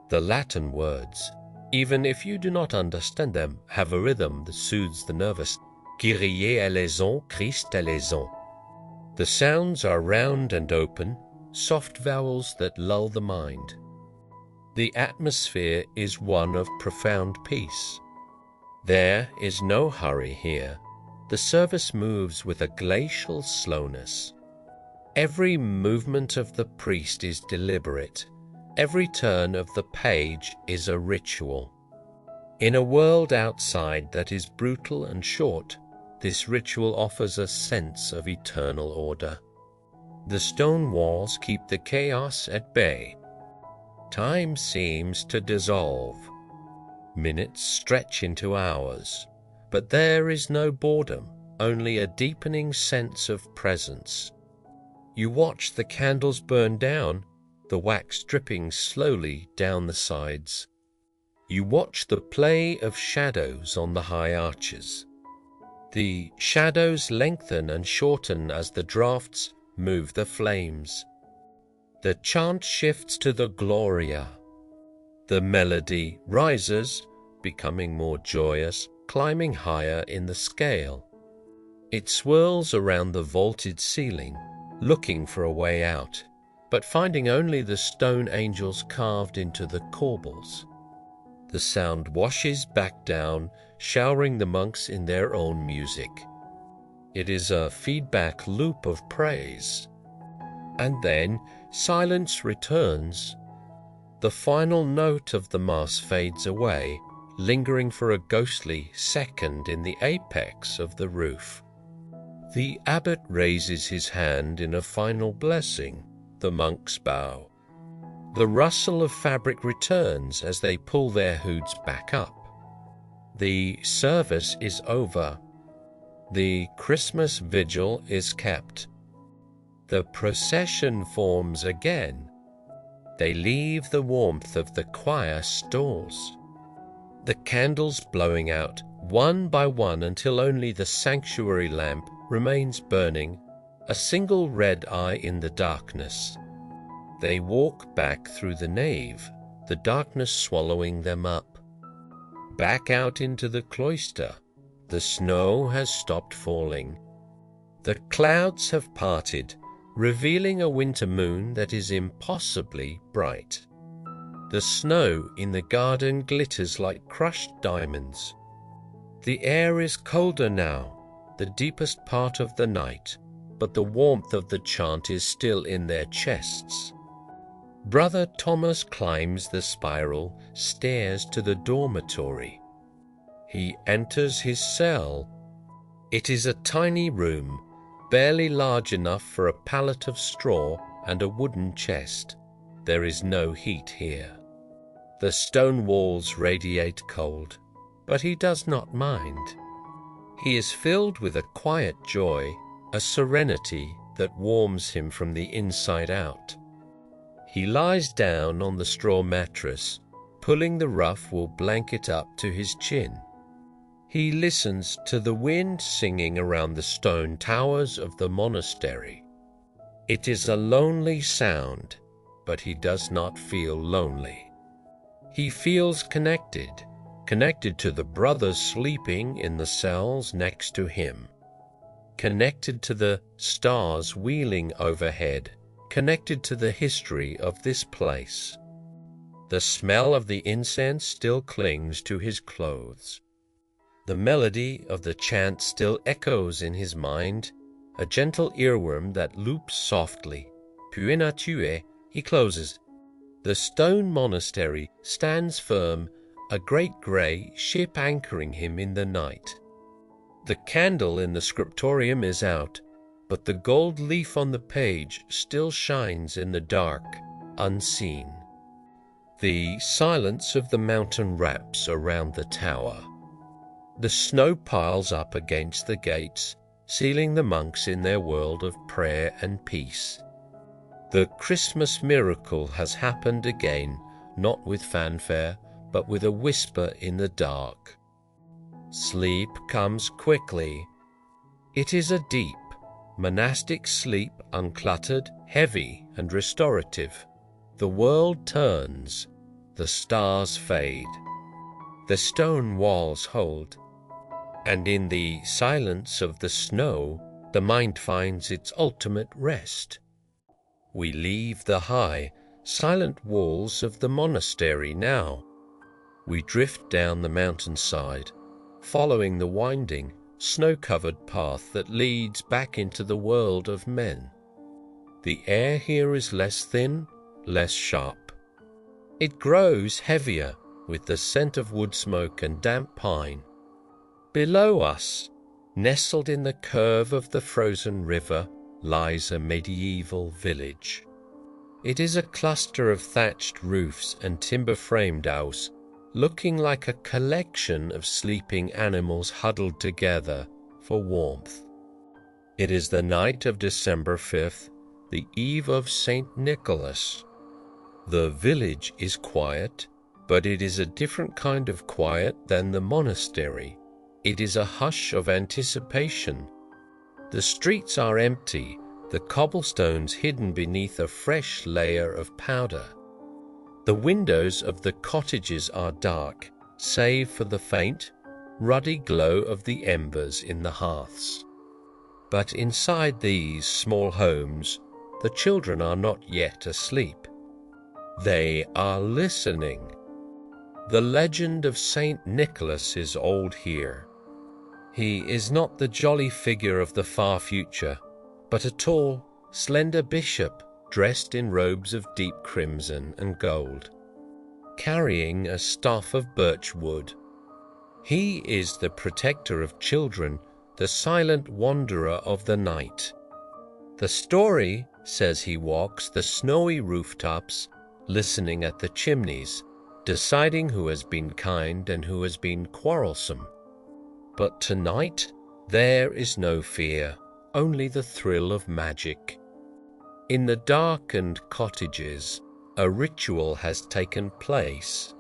The Latin words, even if you do not understand them, have a rhythm that soothes the nervous. Kyrie eleison, Christ eleison. The sounds are round and open, soft vowels that lull the mind. The atmosphere is one of profound peace. There is no hurry here. The service moves with a glacial slowness. Every movement of the priest is deliberate. Every turn of the page is a ritual. In a world outside that is brutal and short, this ritual offers a sense of eternal order. The stone walls keep the chaos at bay. Time seems to dissolve. Minutes stretch into hours, but there is no boredom, only a deepening sense of presence. You watch the candles burn down, the wax dripping slowly down the sides. You watch the play of shadows on the high arches. The shadows lengthen and shorten as the draughts move the flames. The chant shifts to the Gloria. The melody rises, becoming more joyous, climbing higher in the scale. It swirls around the vaulted ceiling, looking for a way out, but finding only the stone angels carved into the corbels. The sound washes back down, showering the monks in their own music. It is a feedback loop of praise. And then silence returns. The final note of the Mass fades away, lingering for a ghostly second in the apex of the roof. The abbot raises his hand in a final blessing. The monks bow. The rustle of fabric returns as they pull their hoods back up. The service is over. The Christmas vigil is kept. The procession forms again. They leave the warmth of the choir stalls. The candles blowing out one by one until only the sanctuary lamp remains burning, a single red eye in the darkness. They walk back through the nave, the darkness swallowing them up. Back out into the cloister. The snow has stopped falling. The clouds have parted, revealing a winter moon that is impossibly bright. The snow in the garden glitters like crushed diamonds. The air is colder now, the deepest part of the night, but the warmth of the chant is still in their chests. Brother Thomas climbs the spiral, stairs to the dormitory. He enters his cell. It is a tiny room, barely large enough for a pallet of straw and a wooden chest. There is no heat here. The stone walls radiate cold, but he does not mind. He is filled with a quiet joy, a serenity that warms him from the inside out. He lies down on the straw mattress, pulling the rough wool blanket up to his chin. He listens to the wind singing around the stone towers of the monastery. It is a lonely sound, but he does not feel lonely. He feels connected to the brothers sleeping in the cells next to him, connected to the stars wheeling overhead, connected to the history of this place. The smell of the incense still clings to his clothes. The melody of the chant still echoes in his mind, a gentle earworm that loops softly. Poignant, he closes. The stone monastery stands firm, a great grey ship anchoring him in the night. The candle in the scriptorium is out, but the gold leaf on the page still shines in the dark, unseen. The silence of the mountain wraps around the tower. The snow piles up against the gates, sealing the monks in their world of prayer and peace. The Christmas miracle has happened again, not with fanfare, but with a whisper in the dark. Sleep comes quickly. It is a deep, monastic sleep, uncluttered, heavy, and restorative. The world turns, the stars fade, the stone walls hold, and in the silence of the snow, the mind finds its ultimate rest. We leave the high, silent walls of the monastery now. We drift down the mountainside, following the winding, snow-covered path that leads back into the world of men. The air here is less thin, less sharp. It grows heavier with the scent of wood smoke and damp pine. Below us, nestled in the curve of the frozen river, lies a medieval village. It is a cluster of thatched roofs and timber-framed house, looking like a collection of sleeping animals huddled together for warmth. It is the night of December 5th, the eve of St. Nicholas. The village is quiet, but it is a different kind of quiet than the monastery. It is a hush of anticipation. The streets are empty, the cobblestones hidden beneath a fresh layer of powder. The windows of the cottages are dark, save for the faint, ruddy glow of the embers in the hearths. But inside these small homes, the children are not yet asleep. They are listening. The legend of St. Nicholas is old here. He is not the jolly figure of the far future, but a tall, slender bishop dressed in robes of deep crimson and gold, carrying a staff of birch wood. He is the protector of children, the silent wanderer of the night. The story says he walks the snowy rooftops, listening at the chimneys, deciding who has been kind and who has been quarrelsome. But tonight there is no fear, only the thrill of magic. In the darkened cottages, a ritual has taken place.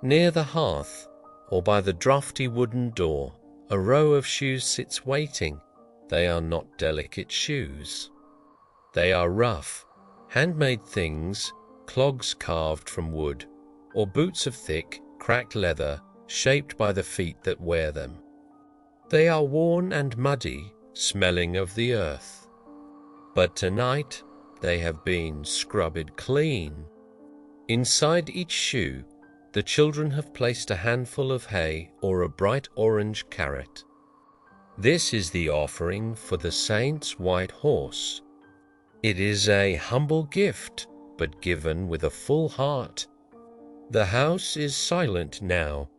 Near the hearth, or by the draughty wooden door, a row of shoes sits waiting. They are not delicate shoes. They are rough, handmade things, clogs carved from wood, or boots of thick, cracked leather, shaped by the feet that wear them. They are worn and muddy, smelling of the earth. But tonight they have been scrubbed clean. Inside each shoe, the children have placed a handful of hay or a bright orange carrot. This is the offering for the saint's white horse. It is a humble gift, but given with a full heart. The house is silent now.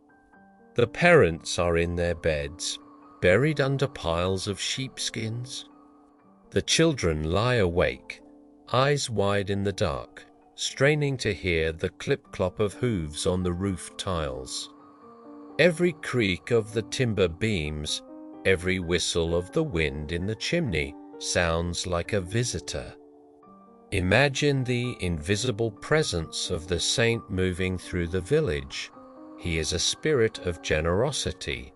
The parents are in their beds, buried under piles of sheepskins. The children lie awake, eyes wide in the dark, straining to hear the clip-clop of hooves on the roof tiles. Every creak of the timber beams, every whistle of the wind in the chimney sounds like a visitor. Imagine the invisible presence of the saint moving through the village. He is a spirit of generosity.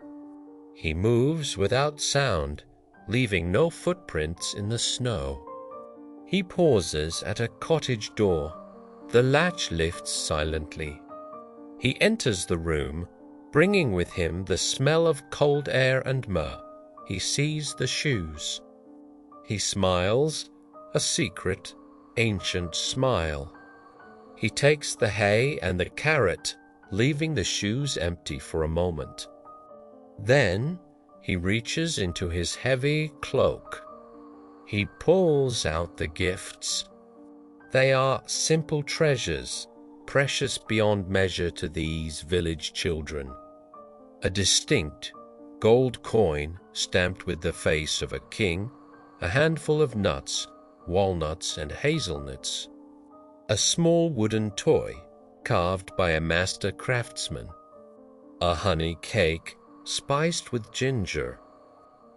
He moves without sound, leaving no footprints in the snow. He pauses at a cottage door. The latch lifts silently. He enters the room, bringing with him the smell of cold air and myrrh. He sees the shoes. He smiles, a secret, ancient smile. He takes the hay and the carrot, leaving the shoes empty for a moment. Then he reaches into his heavy cloak. He pulls out the gifts. They are simple treasures, precious beyond measure to these village children. A distinct gold coin stamped with the face of a king, a handful of nuts, walnuts and hazelnuts, a small wooden toy carved by a master craftsman, a honey cake spiced with ginger.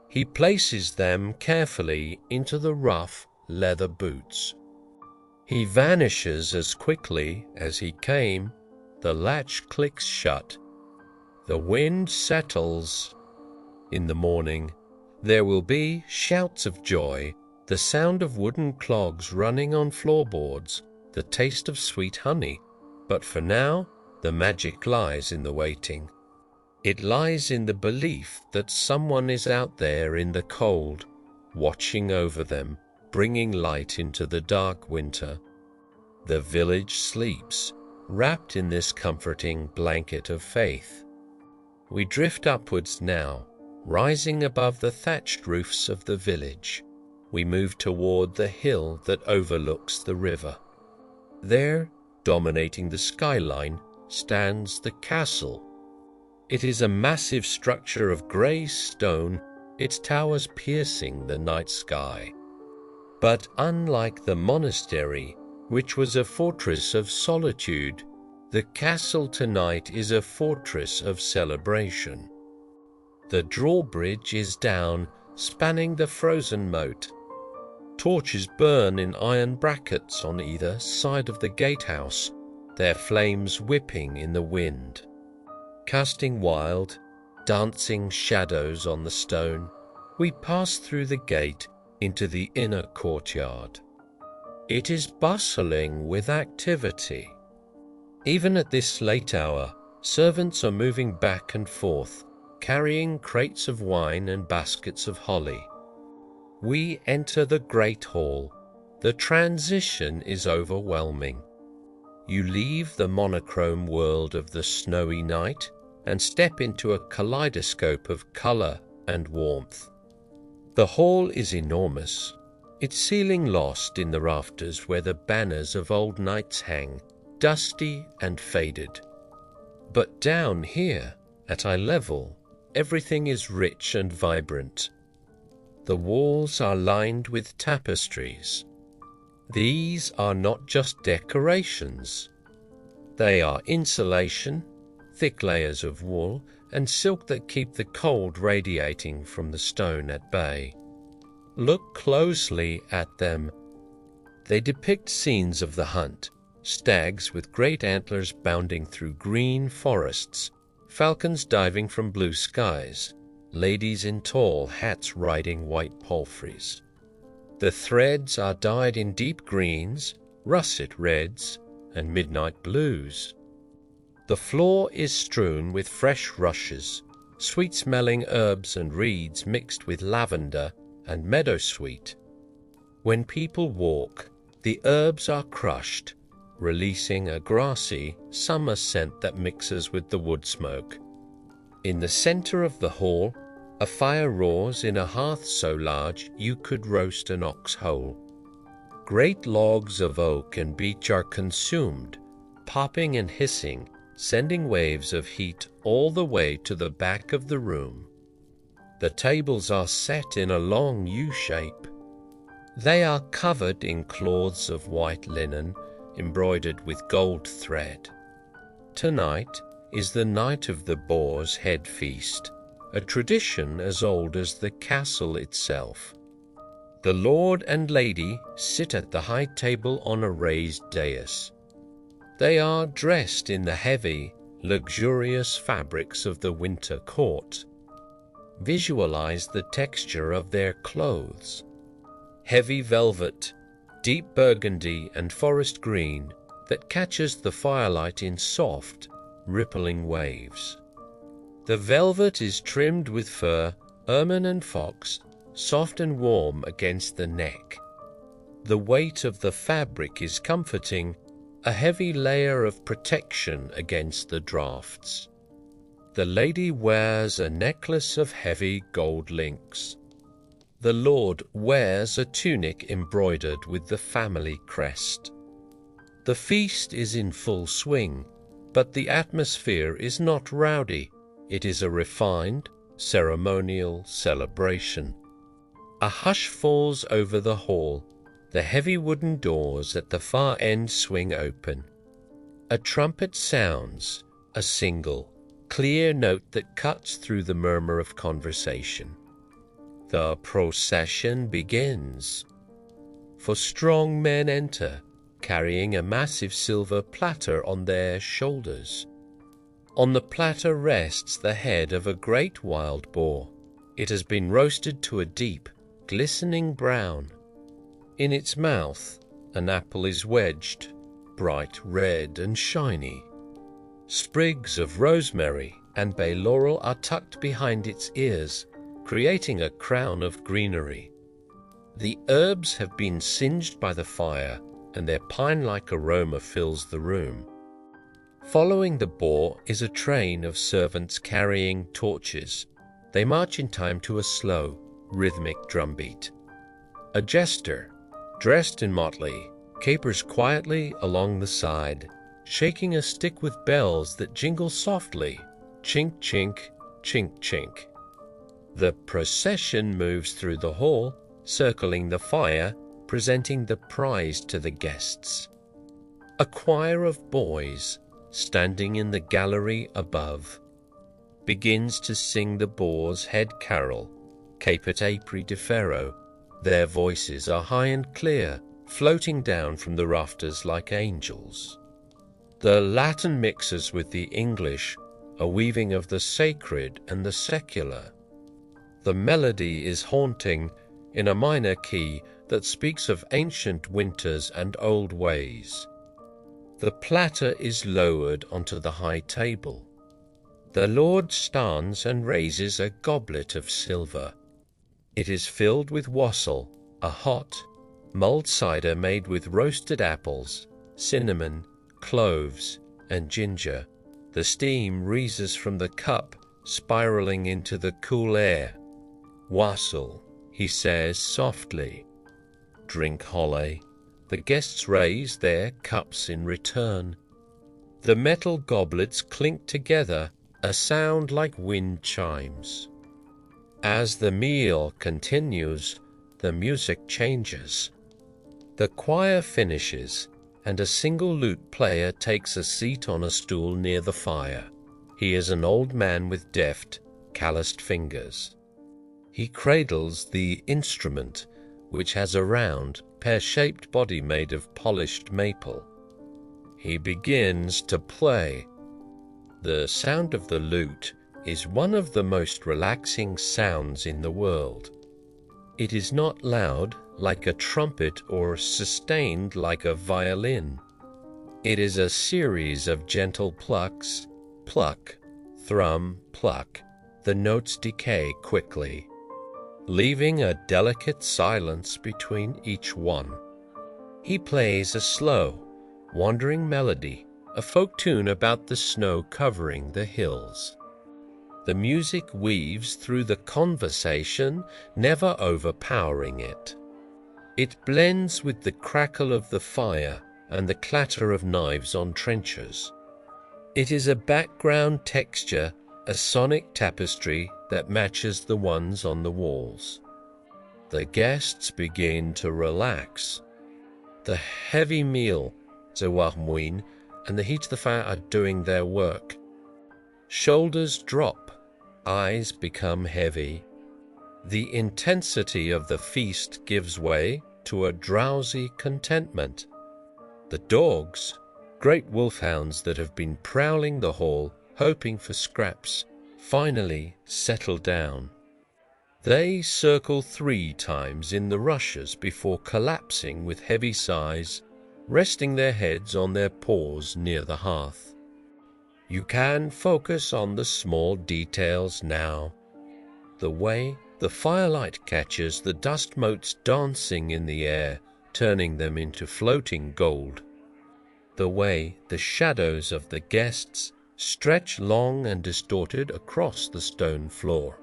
He places them carefully into the rough leather boots. He vanishes as quickly as he came. The latch clicks shut. The wind settles. In the morning, there will be shouts of joy, the sound of wooden clogs running on floorboards, the taste of sweet honey. But for now, the magic lies in the waiting. It lies in the belief that someone is out there in the cold, watching over them, bringing light into the dark winter. The village sleeps, wrapped in this comforting blanket of faith. We drift upwards now, rising above the thatched roofs of the village. We move toward the hill that overlooks the river. There, dominating the skyline, stands the castle. It is a massive structure of grey stone, its towers piercing the night sky. But unlike the monastery, which was a fortress of solitude, the castle tonight is a fortress of celebration. The drawbridge is down, spanning the frozen moat. Torches burn in iron brackets on either side of the gatehouse, their flames whipping in the wind, casting wild, dancing shadows on the stone. We pass through the gate into the inner courtyard. It is bustling with activity. Even at this late hour, servants are moving back and forth, carrying crates of wine and baskets of holly. We enter the great hall. The transition is overwhelming. You leave the monochrome world of the snowy night and step into a kaleidoscope of color and warmth. The hall is enormous, its ceiling lost in the rafters where the banners of old knights hang, dusty and faded. But down here, at eye level, everything is rich and vibrant. The walls are lined with tapestries. These are not just decorations. They are insulation, thick layers of wool, and silk that keep the cold radiating from the stone at bay. Look closely at them. They depict scenes of the hunt, stags with great antlers bounding through green forests, falcons diving from blue skies, ladies in tall hats riding white palfreys. The threads are dyed in deep greens, russet reds, and midnight blues. The floor is strewn with fresh rushes, sweet-smelling herbs and reeds mixed with lavender and meadowsweet. When people walk, the herbs are crushed, releasing a grassy, summer scent that mixes with the wood smoke. In the center of the hall, a fire roars in a hearth so large you could roast an ox whole. Great logs of oak and beech are consumed, popping and hissing, sending waves of heat all the way to the back of the room. The tables are set in a long U shape. They are covered in cloths of white linen, embroidered with gold thread. Tonight is the night of the boar's head feast, a tradition as old as the castle itself. The lord and lady sit at the high table on a raised dais. They are dressed in the heavy, luxurious fabrics of the winter court. Visualize the texture of their clothes. Heavy velvet, deep burgundy and forest green that catches the firelight in soft, rippling waves. The velvet is trimmed with fur, ermine and fox, soft and warm against the neck. The weight of the fabric is comforting, a heavy layer of protection against the draughts. The lady wears a necklace of heavy gold links. The lord wears a tunic embroidered with the family crest. The feast is in full swing, but the atmosphere is not rowdy. It is a refined, ceremonial celebration. A hush falls over the hall. The heavy wooden doors at the far end swing open. A trumpet sounds, a single, clear note that cuts through the murmur of conversation. The procession begins. For strong men enter, carrying a massive silver platter on their shoulders. On the platter rests the head of a great wild boar. It has been roasted to a deep, glistening brown. In its mouth, an apple is wedged, bright red and shiny. Sprigs of rosemary and bay laurel are tucked behind its ears, creating a crown of greenery. The herbs have been singed by the fire, and their pine-like aroma fills the room. Following the boar is a train of servants carrying torches. They march in time to a slow, rhythmic drumbeat. A jester, dressed in motley, capers quietly along the side, shaking a stick with bells that jingle softly, chink, chink, chink, chink. The procession moves through the hall, circling the fire, presenting the prize to the guests. A choir of boys, standing in the gallery above, begins to sing the boar's head carol, Caput Apri Defero. Their voices are high and clear, floating down from the rafters like angels. The Latin mixes with the English, a weaving of the sacred and the secular. The melody is haunting in a minor key that speaks of ancient winters and old ways. The platter is lowered onto the high table. The Lord stands and raises a goblet of silver. It is filled with wassail, a hot, mulled cider made with roasted apples, cinnamon, cloves, and ginger. The steam rises from the cup, spiraling into the cool air. "Wassail," he says softly. "Drink, Holly." The guests raise their cups in return. The metal goblets clink together, a sound like wind chimes. As the meal continues, the music changes. The choir finishes, and a single lute player takes a seat on a stool near the fire. He is an old man with deft, calloused fingers. He cradles the instrument, which has a round, pear-shaped body made of polished maple. He begins to play. The sound of the lute is one of the most relaxing sounds in the world. It is not loud like a trumpet or sustained like a violin. It is a series of gentle plucks, pluck, thrum, pluck. The notes decay quickly, leaving a delicate silence between each one. He plays a slow, wandering melody, a folk tune about the snow covering the hills. The music weaves through the conversation, never overpowering it. It blends with the crackle of the fire and the clatter of knives on trenchers. It is a background texture, a sonic tapestry that matches the ones on the walls. The guests begin to relax. The heavy meal, the warmuin, and the heat of the fire are doing their work. Shoulders drop, eyes become heavy. The intensity of the feast gives way to a drowsy contentment. The dogs, great wolfhounds that have been prowling the hall, hoping for scraps, finally settle down. They circle 3 times in the rushes before collapsing with heavy sighs, resting their heads on their paws near the hearth. You can focus on the small details now. The way the firelight catches the dust motes dancing in the air, turning them into floating gold. The way the shadows of the guests stretch long and distorted across the stone floor.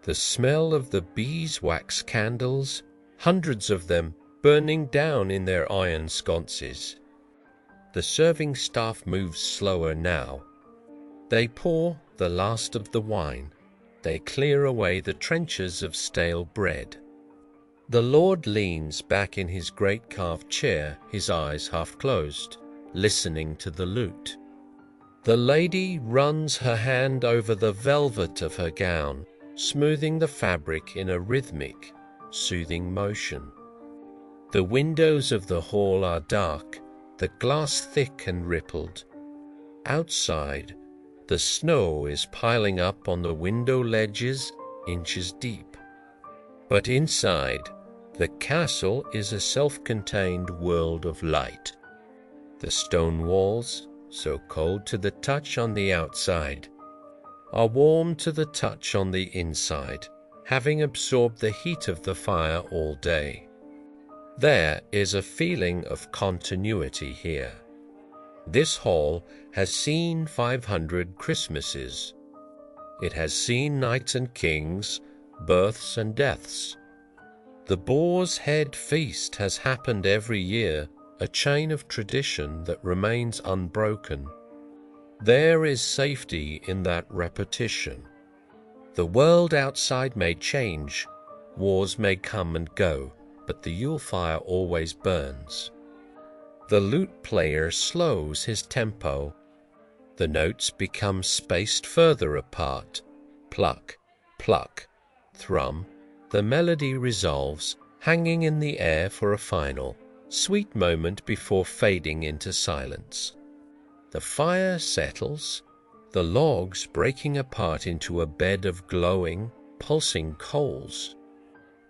The smell of the beeswax candles, hundreds of them burning down in their iron sconces. The serving staff moves slower now. They pour the last of the wine. They clear away the trenches of stale bread. The Lord leans back in his great carved chair, his eyes half closed, listening to the lute. The lady runs her hand over the velvet of her gown, smoothing the fabric in a rhythmic, soothing motion. The windows of the hall are dark, the glass thick and rippled. Outside, the snow is piling up on the window ledges, inches deep. But inside, the castle is a self-contained world of light. The stone walls, so cold to the touch on the outside, are warm to the touch on the inside, having absorbed the heat of the fire all day. There is a feeling of continuity here. This hall has seen 500 Christmases. It has seen knights and kings, births and deaths. The Boar's Head feast has happened every year, a chain of tradition that remains unbroken. There is safety in that repetition. The world outside may change, wars may come and go, but the Yule fire always burns. The lute player slows his tempo. The notes become spaced further apart. Pluck, pluck, thrum. The melody resolves, hanging in the air for a final, sweet moment before fading into silence. The fire settles, the logs breaking apart into a bed of glowing, pulsing coals.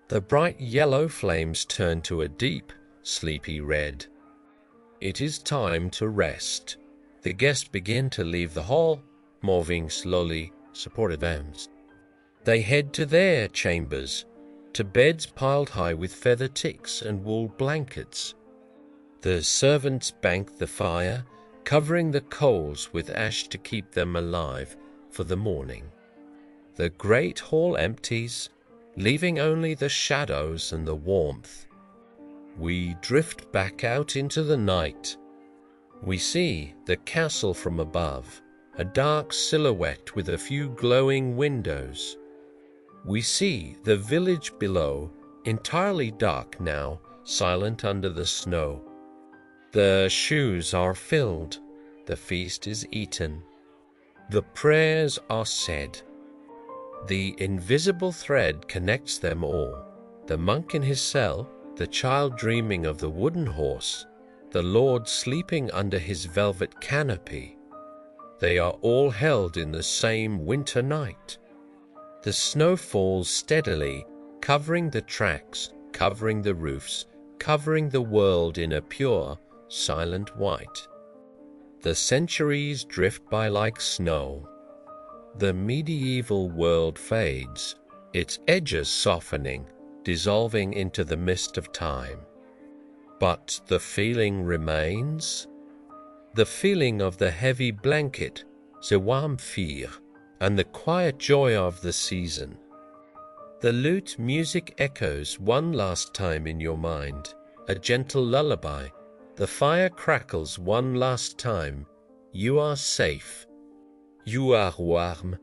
The bright yellow flames turn to a deep, sleepy red. It is time to rest. The guests begin to leave the hall, moving slowly, supported arms. They head to their chambers, to beds piled high with feather ticks and wool blankets. The servants bank the fire, covering the coals with ash to keep them alive for the morning. The great hall empties, leaving only the shadows and the warmth. We drift back out into the night. We see the castle from above, a dark silhouette with a few glowing windows. We see the village below, entirely dark now, silent under the snow. The shoes are filled, the feast is eaten, the prayers are said. The invisible thread connects them all, the monk in his cell, the child dreaming of the wooden horse, the Lord sleeping under his velvet canopy. They are all held in the same winter night. The snow falls steadily, covering the tracks, covering the roofs, covering the world in a pure, silent white. The centuries drift by like snow. The medieval world fades, its edges softening, dissolving into the mist of time. But the feeling remains. The feeling of the heavy blanket, the warm fear, and the quiet joy of the season. The lute music echoes one last time in your mind, a gentle lullaby. The fire crackles one last time. You are safe. You are warm.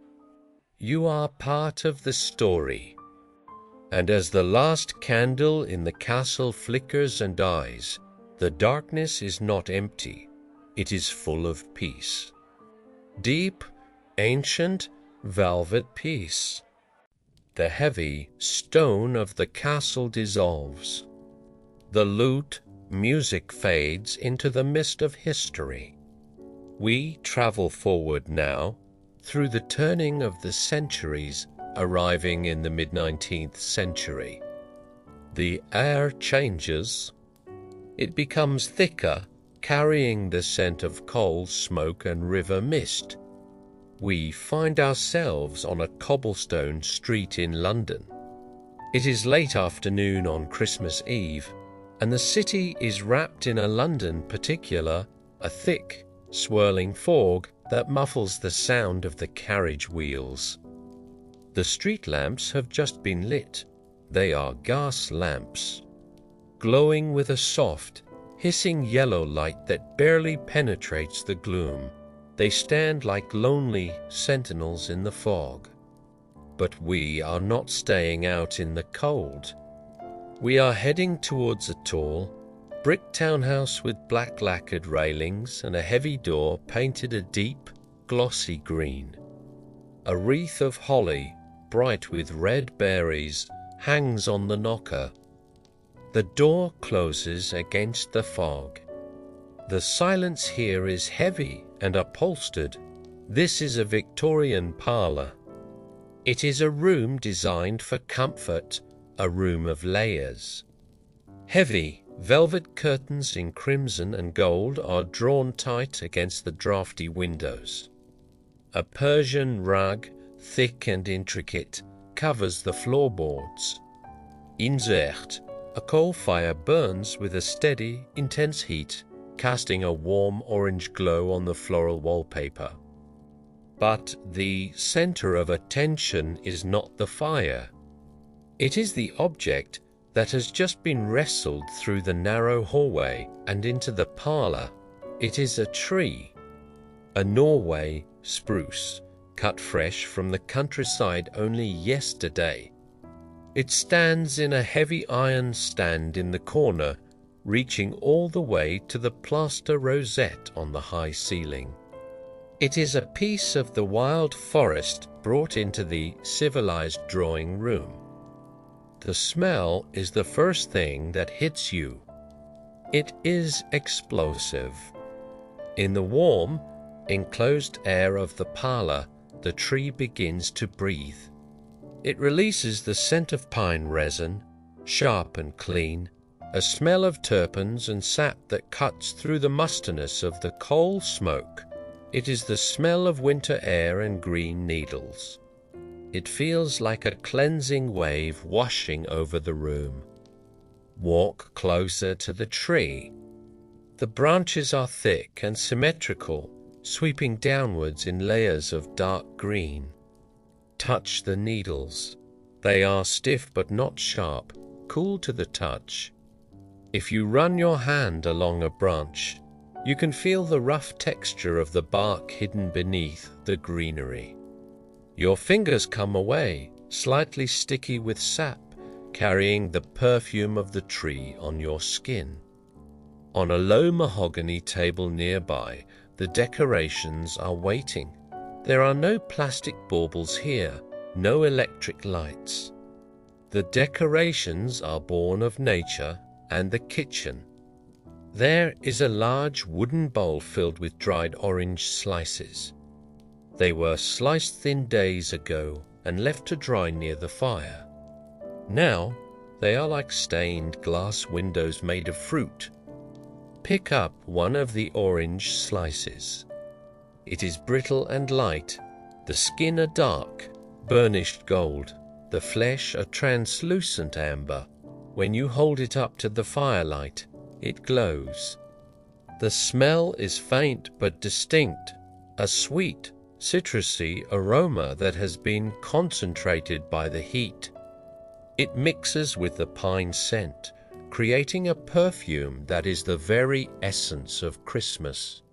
You are part of the story. And as the last candle in the castle flickers and dies, The darkness is not empty, it is full of peace. Deep, ancient, velvet peace. The heavy stone of the castle dissolves. The lute music fades into the mist of history. We travel forward now, through the turning of the centuries, arriving in the mid-19th century. The air changes. It becomes thicker, carrying the scent of coal, smoke, and river mist. We find ourselves on a cobblestone street in London. It is late afternoon on Christmas Eve, and the city is wrapped in a London particular, a thick, swirling fog that muffles the sound of the carriage wheels. The street lamps have just been lit. They are gas lamps, glowing with a soft, hissing yellow light that barely penetrates the gloom. They stand like lonely sentinels in the fog. But we are not staying out in the cold. We are heading towards a tall, brick townhouse with black lacquered railings and a heavy door painted a deep, glossy green. A wreath of holly, bright with red berries, hangs on the knocker. The door closes against the fog. The silence here is heavy and upholstered. This is a Victorian parlour. It is a room designed for comfort, a room of layers. Heavy velvet curtains in crimson and gold are drawn tight against the draughty windows. A Persian rug, thick and intricate, covers the floorboards. Insert, a coal fire burns with a steady, intense heat, casting a warm orange glow on the floral wallpaper. But the center of attention is not the fire. It is the object that has just been wrestled through the narrow hallway and into the parlor. It is a tree, a Norway spruce, cut fresh from the countryside only yesterday. It stands in a heavy iron stand in the corner, reaching all the way to the plaster rosette on the high ceiling. It is a piece of the wild forest brought into the civilized drawing room. The smell is the first thing that hits you. It is explosive. In the warm, enclosed air of the parlor, the tree begins to breathe. It releases the scent of pine resin, sharp and clean, a smell of terpenes and sap that cuts through the mustiness of the coal smoke. It is the smell of winter air and green needles. It feels like a cleansing wave washing over the room. Walk closer to the tree. The branches are thick and symmetrical, sweeping downwards in layers of dark green. Touch the needles. They are stiff but not sharp, cool to the touch. If you run your hand along a branch, you can feel the rough texture of the bark hidden beneath the greenery. Your fingers come away, slightly sticky with sap, carrying the perfume of the tree on your skin. On a low mahogany table nearby, the decorations are waiting. There are no plastic baubles here, no electric lights. The decorations are born of nature and the kitchen. There is a large wooden bowl filled with dried orange slices. They were sliced thin days ago and left to dry near the fire. Now they are like stained glass windows made of fruit. Pick up one of the orange slices. It is brittle and light, the skin a dark, burnished gold, the flesh a translucent amber. When you hold it up to the firelight, it glows. The smell is faint but distinct, a sweet, citrusy aroma that has been concentrated by the heat. It mixes with the pine scent, creating a perfume that is the very essence of Christmas.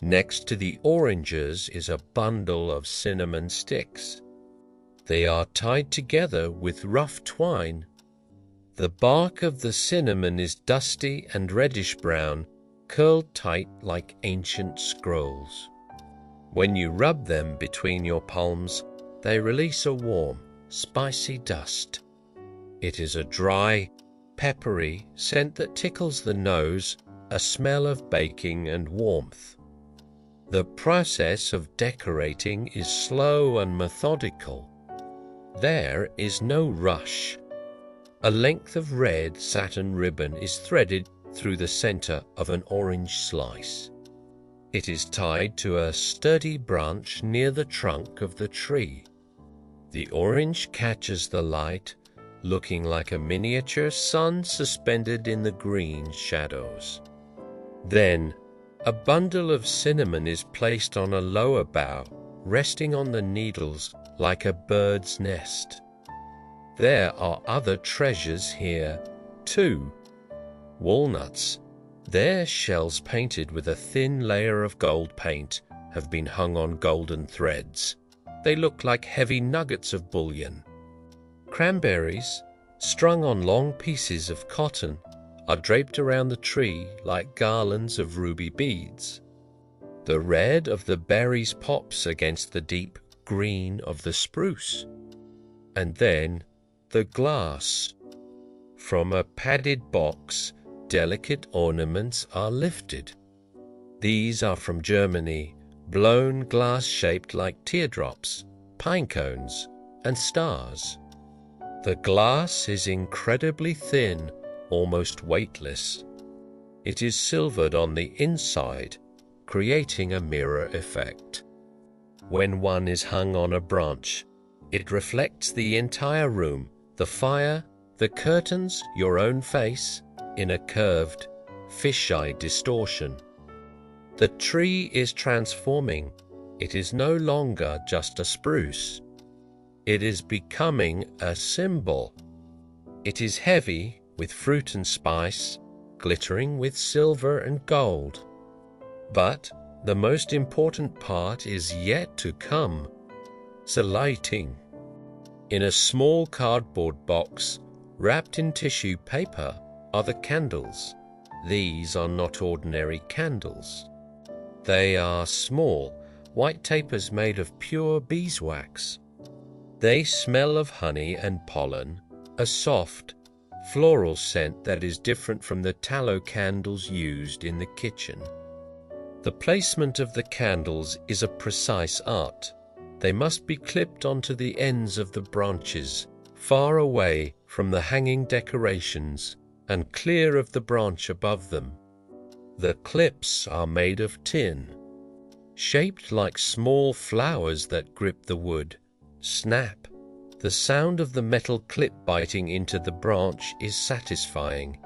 Next to the oranges is a bundle of cinnamon sticks. They are tied together with rough twine. The bark of the cinnamon is dusty and reddish-brown, curled tight like ancient scrolls. When you rub them between your palms, they release a warm, spicy dust. It is a dry, peppery scent that tickles the nose, a smell of baking and warmth. The process of decorating is slow and methodical. There is no rush. A length of red satin ribbon is threaded through the center of an orange slice. It is tied to a sturdy branch near the trunk of the tree. The orange catches the light, looking like a miniature sun suspended in the green shadows. Then, a bundle of cinnamon is placed on a lower bough, resting on the needles like a bird's nest. There are other treasures here, too. Walnuts, their shells painted with a thin layer of gold paint, have been hung on golden threads. They look like heavy nuggets of bullion. Cranberries, strung on long pieces of cotton, are draped around the tree like garlands of ruby beads. The red of the berries pops against the deep green of the spruce. And then the glass. From a padded box, delicate ornaments are lifted. These are from Germany, blown glass shaped like teardrops, pine cones, and stars. The glass is incredibly thin, almost weightless. It is silvered on the inside, creating a mirror effect. When one is hung on a branch, it reflects the entire room, the fire, the curtains, your own face, in a curved, fisheye distortion. The tree is transforming. It is no longer just a spruce. It is becoming a symbol. It is heavy with fruit and spice, glittering with silver and gold. But the most important part is yet to come: the lighting. In a small cardboard box, wrapped in tissue paper, are the candles. These are not ordinary candles. They are small, white tapers made of pure beeswax. They smell of honey and pollen, a soft, floral scent that is different from the tallow candles used in the kitchen. The placement of the candles is a precise art. They must be clipped onto the ends of the branches, far away from the hanging decorations and clear of the branch above them. The clips are made of tin, shaped like small flowers that grip the wood. Snap! The sound of the metal clip biting into the branch is satisfying.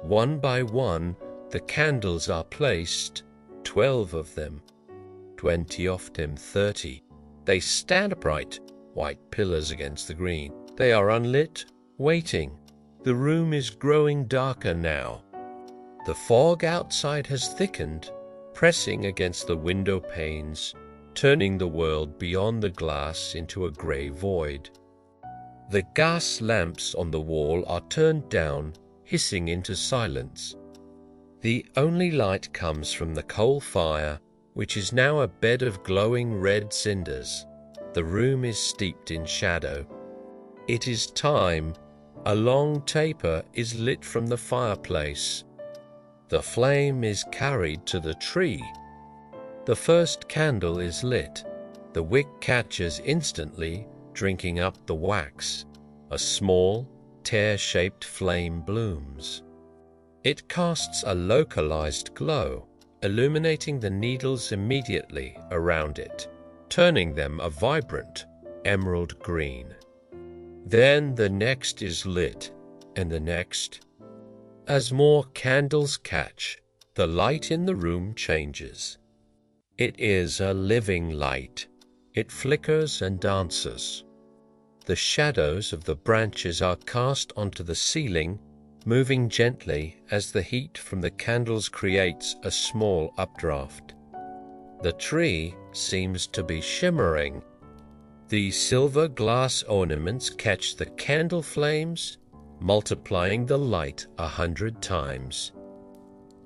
One by one, the candles are placed, 12 of them, 20 of them, 30. They stand upright, white pillars against the green. They are unlit, waiting. The room is growing darker now. The fog outside has thickened, pressing against the window panes, turning the world beyond the glass into a grey void. The gas lamps on the wall are turned down, hissing into silence. The only light comes from the coal fire, which is now a bed of glowing red cinders. The room is steeped in shadow. It is time. A long taper is lit from the fireplace. The flame is carried to the tree. The first candle is lit. The wick catches instantly, drinking up the wax. A small, tear-shaped flame blooms. It casts a localized glow, illuminating the needles immediately around it, turning them a vibrant emerald green. Then the next is lit, and the next. As more candles catch, the light in the room changes. It is a living light. It flickers and dances. The shadows of the branches are cast onto the ceiling, moving gently as the heat from the candles creates a small updraft. The tree seems to be shimmering. The silver glass ornaments catch the candle flames, multiplying the light 100 times.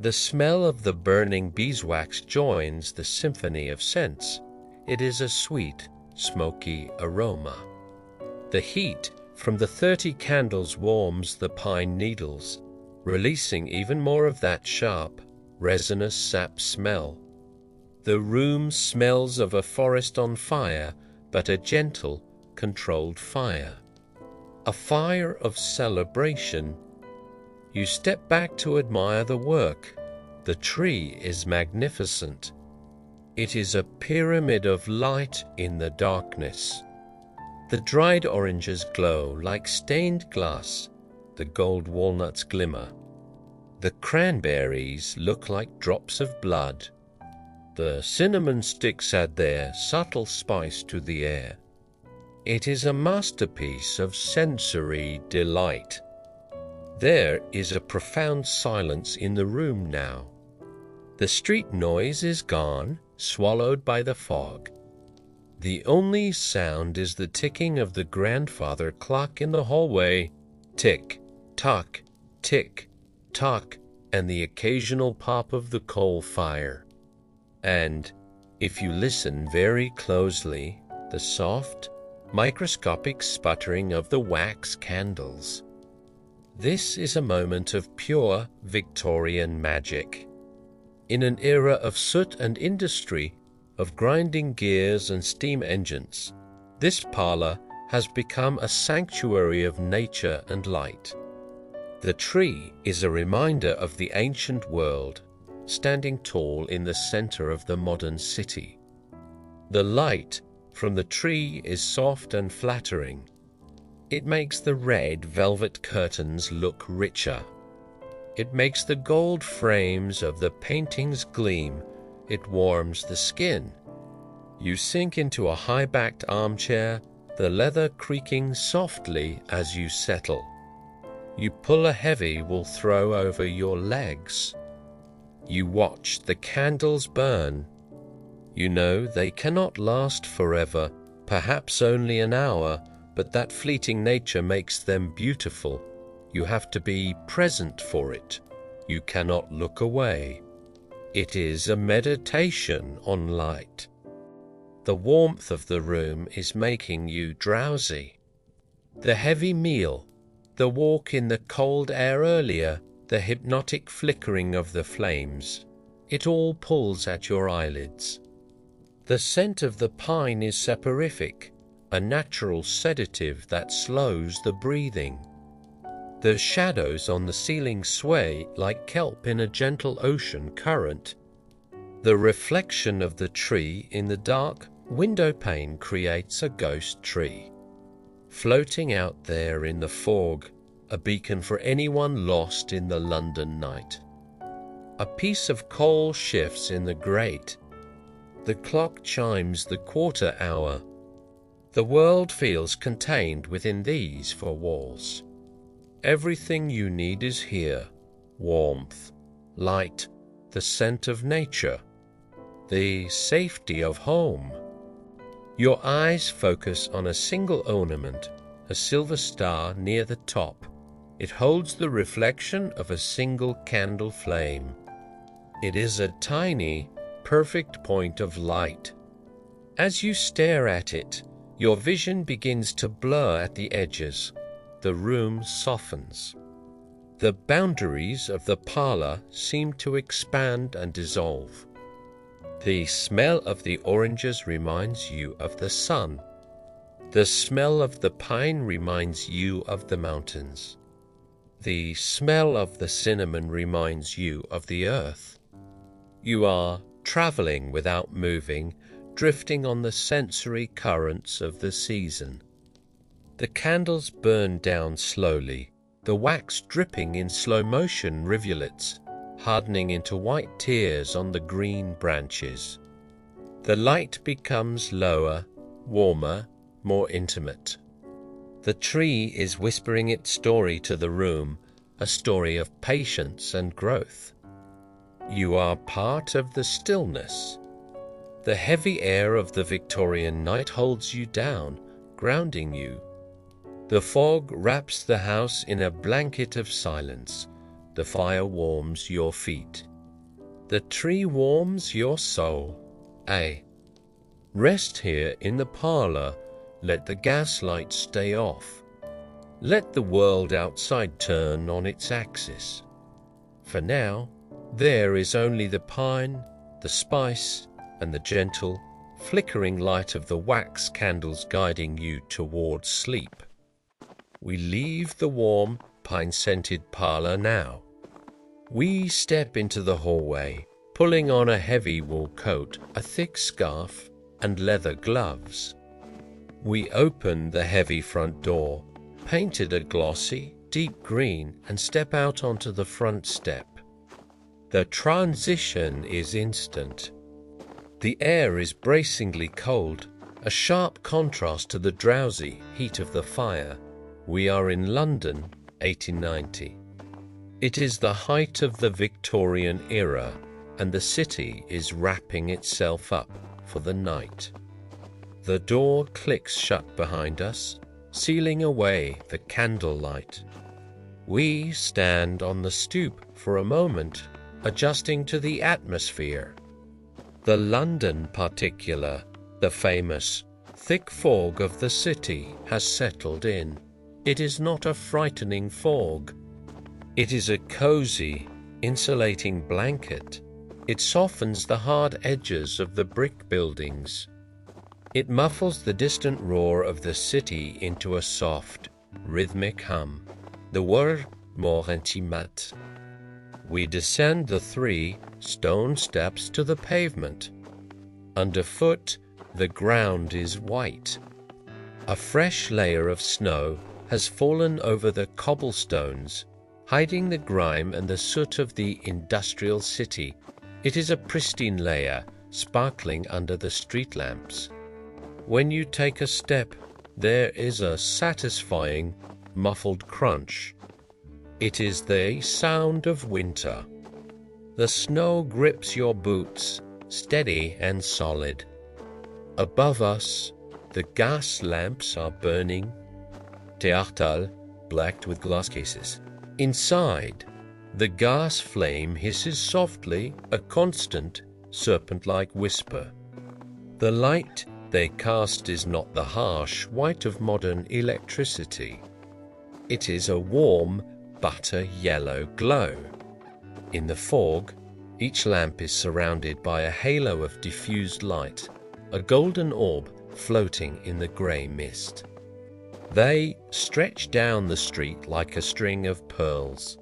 The smell of the burning beeswax joins the symphony of scents. It is a sweet, smoky aroma. The heat from the 30 candles warms the pine needles, releasing even more of that sharp, resinous sap smell. The room smells of a forest on fire, but a gentle, controlled fire. A fire of celebration. You step back to admire the work. The tree is magnificent. It is a pyramid of light in the darkness. The dried oranges glow like stained glass. The gold walnuts glimmer. The cranberries look like drops of blood. The cinnamon sticks add their subtle spice to the air. It is a masterpiece of sensory delight. There is a profound silence in the room now. The street noise is gone, swallowed by the fog. The only sound is the ticking of the grandfather clock in the hallway. Tick, tock, tick, tock, and the occasional pop of the coal fire. And, if you listen very closely, the soft, microscopic sputtering of the wax candles. This is a moment of pure Victorian magic. In an era of soot and industry, of grinding gears and steam engines, this parlour has become a sanctuary of nature and light. The tree is a reminder of the ancient world, standing tall in the centre of the modern city. The light from the tree is soft and flattering. It makes the red velvet curtains look richer. It makes the gold frames of the paintings gleam. It warms the skin. You sink into a high-backed armchair, the leather creaking softly as you settle. You pull a heavy wool throw over your legs. You watch the candles burn. You know they cannot last forever, perhaps only an hour, but that fleeting nature makes them beautiful. You have to be present for it. You cannot look away. It is a meditation on light. The warmth of the room is making you drowsy. The heavy meal, the walk in the cold air earlier, the hypnotic flickering of the flames, it all pulls at your eyelids. The scent of the pine is soporific, a natural sedative that slows the breathing. The shadows on the ceiling sway like kelp in a gentle ocean current. The reflection of the tree in the dark window pane creates a ghost tree. Floating out there in the fog, a beacon for anyone lost in the London night. A piece of coal shifts in the grate. The clock chimes the quarter hour. The world feels contained within these four walls. Everything you need is here: warmth, light, the scent of nature, the safety of home. Your eyes focus on a single ornament, a silver star near the top. It holds the reflection of a single candle flame. It is a tiny, perfect point of light. As you stare at it, your vision begins to blur at the edges. The room softens. The boundaries of the parlour seem to expand and dissolve. The smell of the oranges reminds you of the sun. The smell of the pine reminds you of the mountains. The smell of the cinnamon reminds you of the earth. You are travelling without moving, drifting on the sensory currents of the season. The candles burn down slowly, the wax dripping in slow motion rivulets, hardening into white tears on the green branches. The light becomes lower, warmer, more intimate. The tree is whispering its story to the room, a story of patience and growth. You are part of the stillness. The heavy air of the Victorian night holds you down, grounding you. The fog wraps the house in a blanket of silence. The fire warms your feet. The tree warms your soul. Aye. Rest here in the parlour. Let the gaslight stay off. Let the world outside turn on its axis. For now, there is only the pine, the spice, and the gentle, flickering light of the wax candles guiding you towards sleep. We leave the warm, pine-scented parlour now. We step into the hallway, pulling on a heavy wool coat, a thick scarf, and leather gloves. We open the heavy front door, painted a glossy, deep green, and step out onto the front step. The transition is instant. The air is bracingly cold, a sharp contrast to the drowsy heat of the fire. We are in London, 1890. It is the height of the Victorian era, and the city is wrapping itself up for the night. The door clicks shut behind us, sealing away the candlelight. We stand on the stoop for a moment, adjusting to the atmosphere. The London particular, the famous thick fog of the city has settled in. It is not a frightening fog. It is a cozy, insulating blanket. It softens the hard edges of the brick buildings. It muffles the distant roar of the city into a soft, rhythmic hum, the word more intimate. We descend the 3 stone steps to the pavement. Underfoot, the ground is white. A fresh layer of snow has fallen over the cobblestones, hiding the grime and the soot of the industrial city. It is a pristine layer, sparkling under the street lamps. When you take a step, there is a satisfying, muffled crunch. It is the sound of winter. The snow grips your boots, steady and solid. Above us, the gas lamps are burning. Theatal, blacked with glass cases. Inside, the gas flame hisses softly, a constant, serpent-like whisper. The light they cast is not the harsh white of modern electricity. It is a warm, butter-yellow glow. In the fog, each lamp is surrounded by a halo of diffused light, a golden orb floating in the grey mist. They stretch down the street like a string of pearls.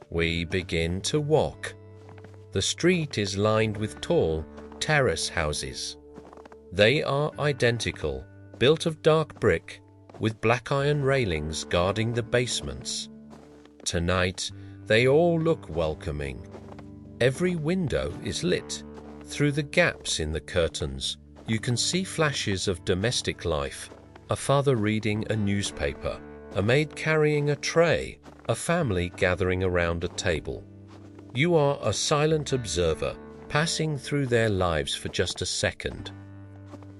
We begin to walk. The street is lined with tall terrace houses. They are identical, built of dark brick, with black iron railings guarding the basements. Tonight, they all look welcoming. Every window is lit. Through the gaps in the curtains, you can see flashes of domestic life. A father reading a newspaper, a maid carrying a tray, a family gathering around a table. You are a silent observer, passing through their lives for just a second.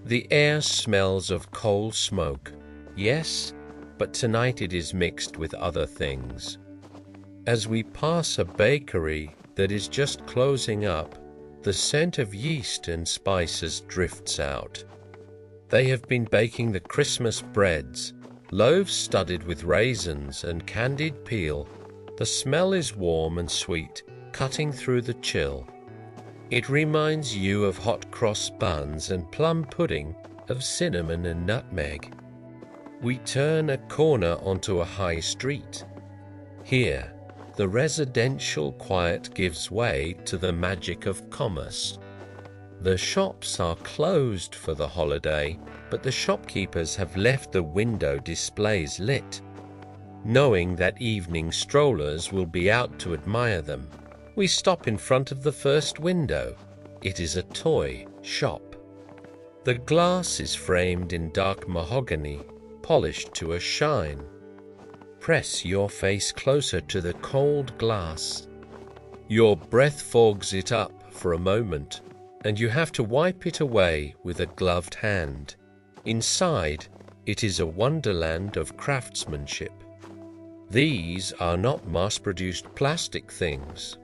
The air smells of coal smoke, yes, but tonight it is mixed with other things. As we pass a bakery that is just closing up, the scent of yeast and spices drifts out. They have been baking the Christmas breads, loaves studded with raisins and candied peel. The smell is warm and sweet, cutting through the chill. It reminds you of hot cross buns and plum pudding, of cinnamon and nutmeg. We turn a corner onto a high street. Here, the residential quiet gives way to the magic of commerce. The shops are closed for the holiday, but the shopkeepers have left the window displays lit. Knowing that evening strollers will be out to admire them, we stop in front of the first window. It is a toy shop. The glass is framed in dark mahogany, polished to a shine. Press your face closer to the cold glass. Your breath fogs it up for a moment, and you have to wipe it away with a gloved hand. Inside, It is a wonderland of craftsmanship. These are not mass-produced plastic things.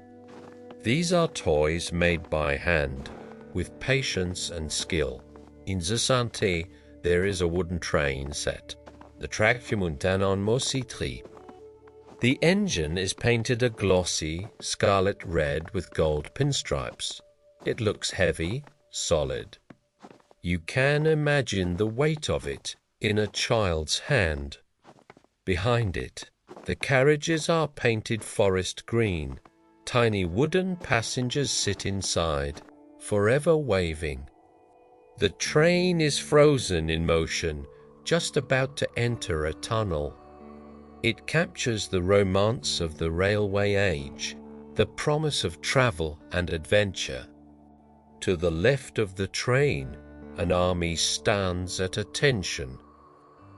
These are toys made by hand, with patience and skill. In the Santé, there is a wooden train set. The Tracfiomuntan en Mositri. The engine is painted a glossy scarlet red with gold pinstripes. It looks heavy, solid. You can imagine the weight of it in a child's hand. Behind it, the carriages are painted forest green. Tiny wooden passengers sit inside, forever waving. The train is frozen in motion, just about to enter a tunnel. It captures the romance of the railway age, the promise of travel and adventure. To the left of the train, an army stands at attention.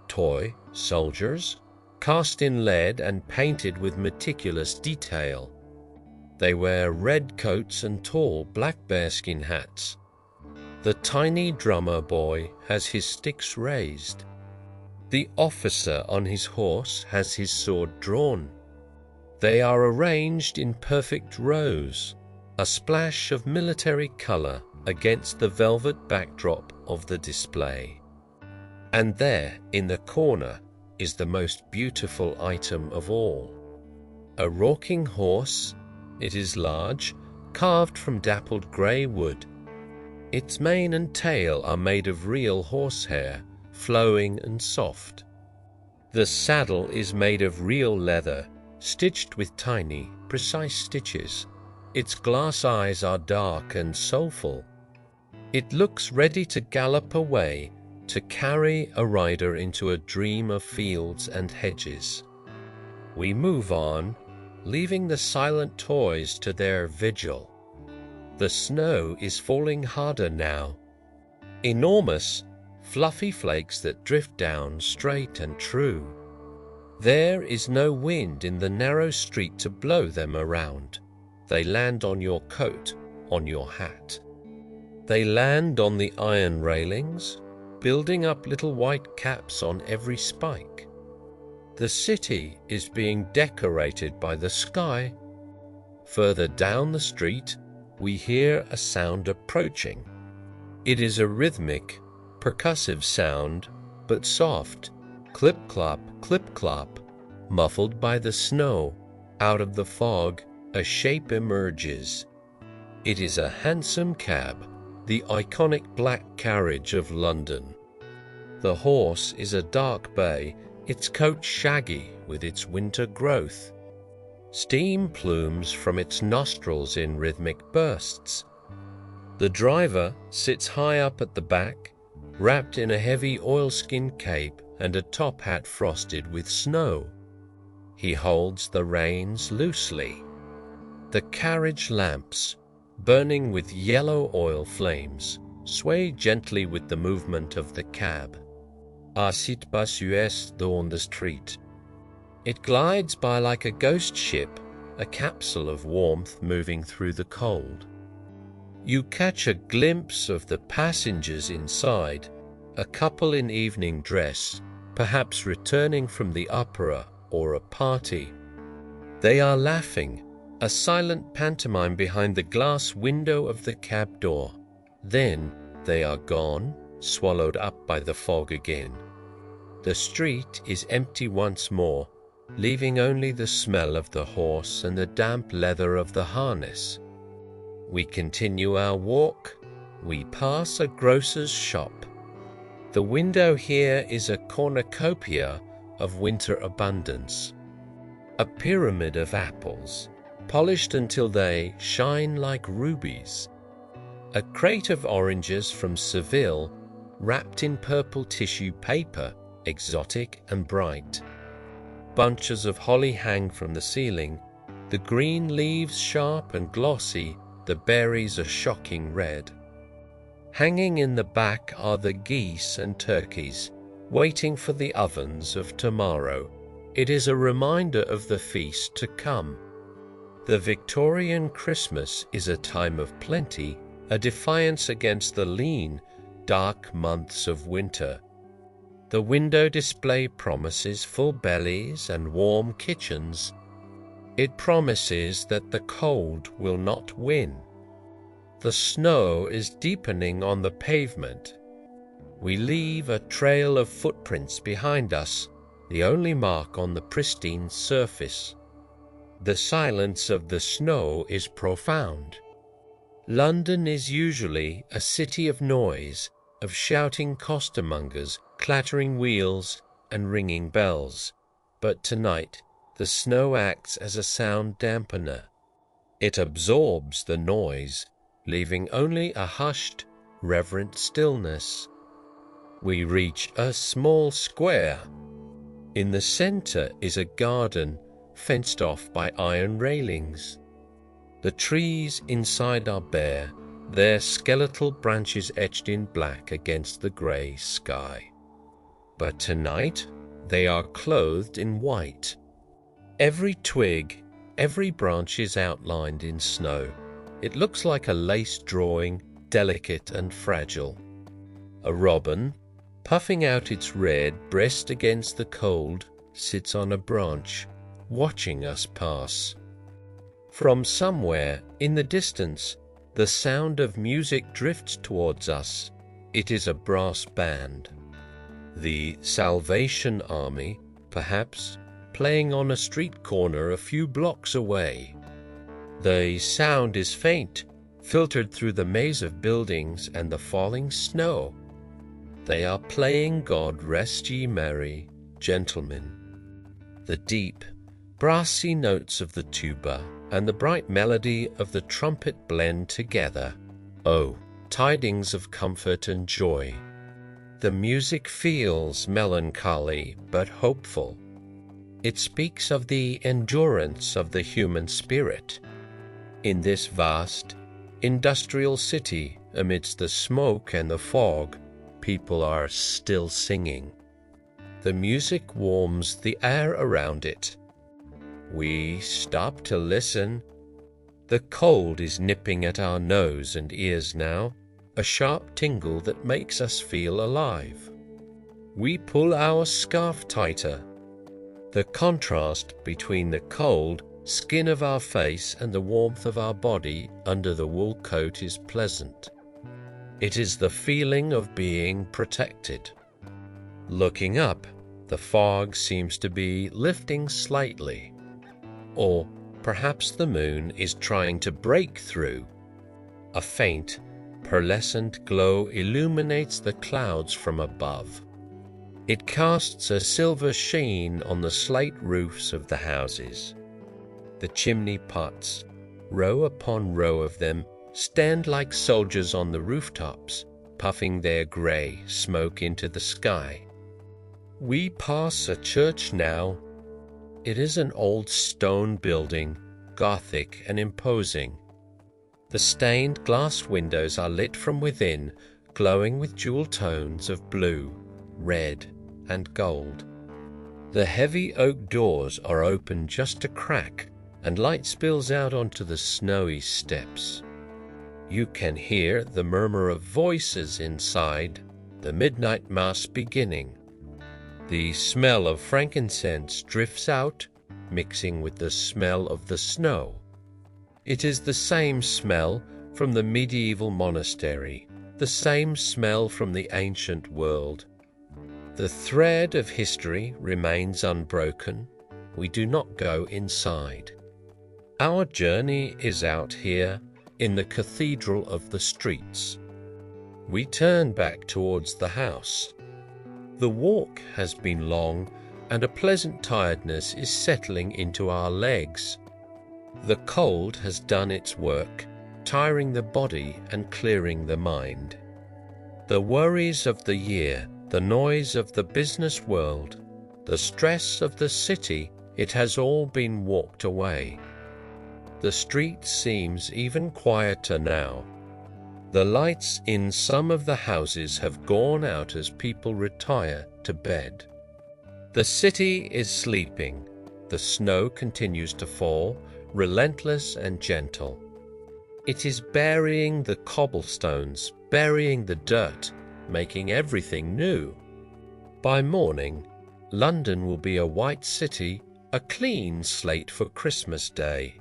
Toy soldiers, cast in lead and painted with meticulous detail. They wear red coats and tall black bearskin hats. The tiny drummer boy has his sticks raised. The officer on his horse has his sword drawn. They are arranged in perfect rows, a splash of military color against the velvet backdrop of the display. And there, in the corner, is the most beautiful item of all. A rocking horse. It is large, carved from dappled grey wood. Its mane and tail are made of real horsehair, flowing and soft. The saddle is made of real leather, stitched with tiny, precise stitches. Its glass eyes are dark and soulful. It looks ready to gallop away, to carry a rider into a dream of fields and hedges. We move on, leaving the silent toys to their vigil. The snow is falling harder now. Enormous, fluffy flakes that drift down straight and true. There is no wind in the narrow street to blow them around. They land on your coat, on your hat. They land on the iron railings, building up little white caps on every spike. The city is being decorated by the sky. Further down the street, we hear a sound approaching. It is a rhythmic, percussive sound, but soft, clip-clop, clip-clop, muffled by the snow. Out of the fog, a shape emerges. It is a hansom cab, the iconic black carriage of London. The horse is a dark bay, its coat shaggy with its winter growth. Steam plumes from its nostrils in rhythmic bursts. The driver sits high up at the back, wrapped in a heavy oilskin cape and a top hat frosted with snow. He holds the reins loosely. The carriage lamps, burning with yellow oil flames, sway gently with the movement of the cab. Acid passues down the street. It glides by like a ghost ship, a capsule of warmth moving through the cold. You catch a glimpse of the passengers inside, a couple in evening dress, perhaps returning from the opera or a party. They are laughing, a silent pantomime behind the glass window of the cab door. Then they are gone, swallowed up by the fog again. The street is empty once more, leaving only the smell of the horse and the damp leather of the harness. We continue our walk. We pass a grocer's shop. The window here is a cornucopia of winter abundance. A pyramid of apples, polished until they shine like rubies. A crate of oranges from Seville, wrapped in purple tissue paper, exotic and bright. Bunches of holly hang from the ceiling, the green leaves sharp and glossy, the berries a shocking red. Hanging in the back are the geese and turkeys, waiting for the ovens of tomorrow. It is a reminder of the feast to come. The Victorian Christmas is a time of plenty, a defiance against the lean, dark months of winter. The window display promises full bellies and warm kitchens. It promises that the cold will not win. The snow is deepening on the pavement. We leave a trail of footprints behind us, the only mark on the pristine surface. The silence of the snow is profound. London is usually a city of noise, of shouting costermongers, clattering wheels, and ringing bells. But tonight, the snow acts as a sound dampener. It absorbs the noise, leaving only a hushed, reverent stillness. We reach a small square. In the center is a garden fenced off by iron railings. The trees inside are bare, their skeletal branches etched in black against the grey sky. But tonight they are clothed in white. Every twig, every branch is outlined in snow. It looks like a lace drawing, delicate and fragile. A robin, puffing out its red breast against the cold, sits on a branch, watching us pass. From somewhere in the distance, the sound of music drifts towards us. It is a brass band. The Salvation Army, perhaps, playing on a street corner a few blocks away. The sound is faint, filtered through the maze of buildings and the falling snow. They are playing God Rest Ye Merry, Gentlemen. The deep, brassy notes of the tuba and the bright melody of the trumpet blend together. Oh, tidings of comfort and joy. The music feels melancholy but hopeful. It speaks of the endurance of the human spirit. In this vast, industrial city, amidst the smoke and the fog, people are still singing. The music warms the air around it. We stop to listen. The cold is nipping at our nose and ears now, a sharp tingle that makes us feel alive. We pull our scarf tighter. The contrast between the cold skin of our face and the warmth of our body under the wool coat is pleasant. It is the feeling of being protected. Looking up, the fog seems to be lifting slightly. Or perhaps the moon is trying to break through. A faint, pearlescent glow illuminates the clouds from above. It casts a silver sheen on the slate roofs of the houses. The chimney pots, row upon row of them, stand like soldiers on the rooftops, puffing their grey smoke into the sky. We pass a church now. It is an old stone building, Gothic and imposing. The stained glass windows are lit from within, glowing with jewel tones of blue, red, and gold. The heavy oak doors are open just a crack, and light spills out onto the snowy steps. You can hear the murmur of voices inside, the midnight mass beginning. The smell of frankincense drifts out, mixing with the smell of the snow. It is the same smell from the medieval monastery, the same smell from the ancient world. The thread of history remains unbroken. We do not go inside. Our journey is out here in the cathedral of the streets. We turn back towards the house. The walk has been long, and a pleasant tiredness is settling into our legs. The cold has done its work, tiring the body and clearing the mind. The worries of the year, the noise of the business world, the stress of the city, it has all been walked away. The street seems even quieter now. The lights in some of the houses have gone out as people retire to bed. The city is sleeping. The snow continues to fall, relentless and gentle. It is burying the cobblestones, burying the dirt, making everything new. By morning, London will be a white city, a clean slate for Christmas Day.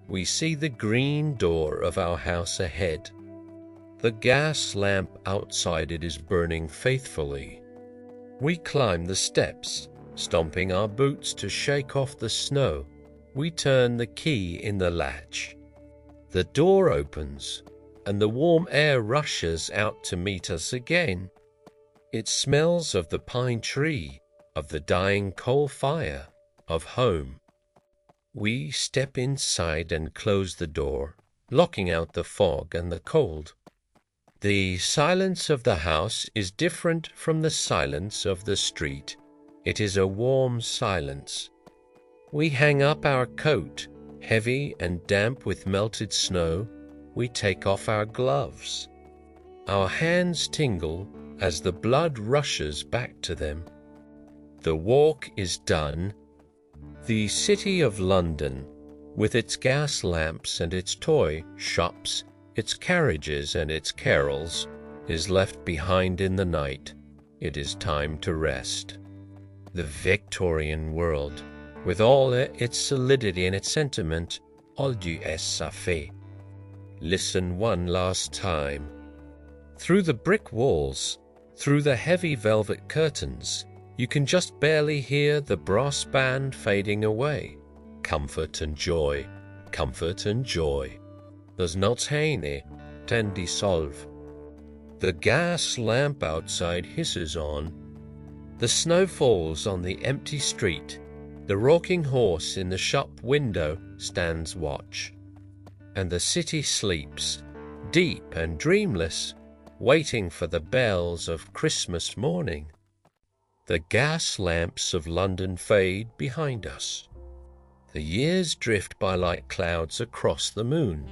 We see the green door of our house ahead. The gas lamp outside it is burning faithfully. We climb the steps, stomping our boots to shake off the snow. We turn the key in the latch. The door opens, and the warm air rushes out to meet us again. It smells of the pine tree, of the dying coal fire, of home. We step inside and close the door, locking out the fog and the cold. The silence of the house is different from the silence of the street. It is a warm silence. We hang up our coat, heavy and damp with melted snow. We take off our gloves. Our hands tingle as the blood rushes back to them. The walk is done. The city of London, with its gas lamps and its toy shops, its carriages and its carols, is left behind in the night. It is time to rest. The Victorian world, with all its solidity and its sentiment, Oldu es sa fait. Listen one last time. Through the brick walls, through the heavy velvet curtains, you can just barely hear the brass band fading away. Comfort and joy, comfort and joy. There's not hane, ten dissolve. The gas lamp outside hisses on. The snow falls on the empty street. The rocking horse in the shop window stands watch. And the city sleeps, deep and dreamless, waiting for the bells of Christmas morning. The gas lamps of London fade behind us. The years drift by like clouds across the moon.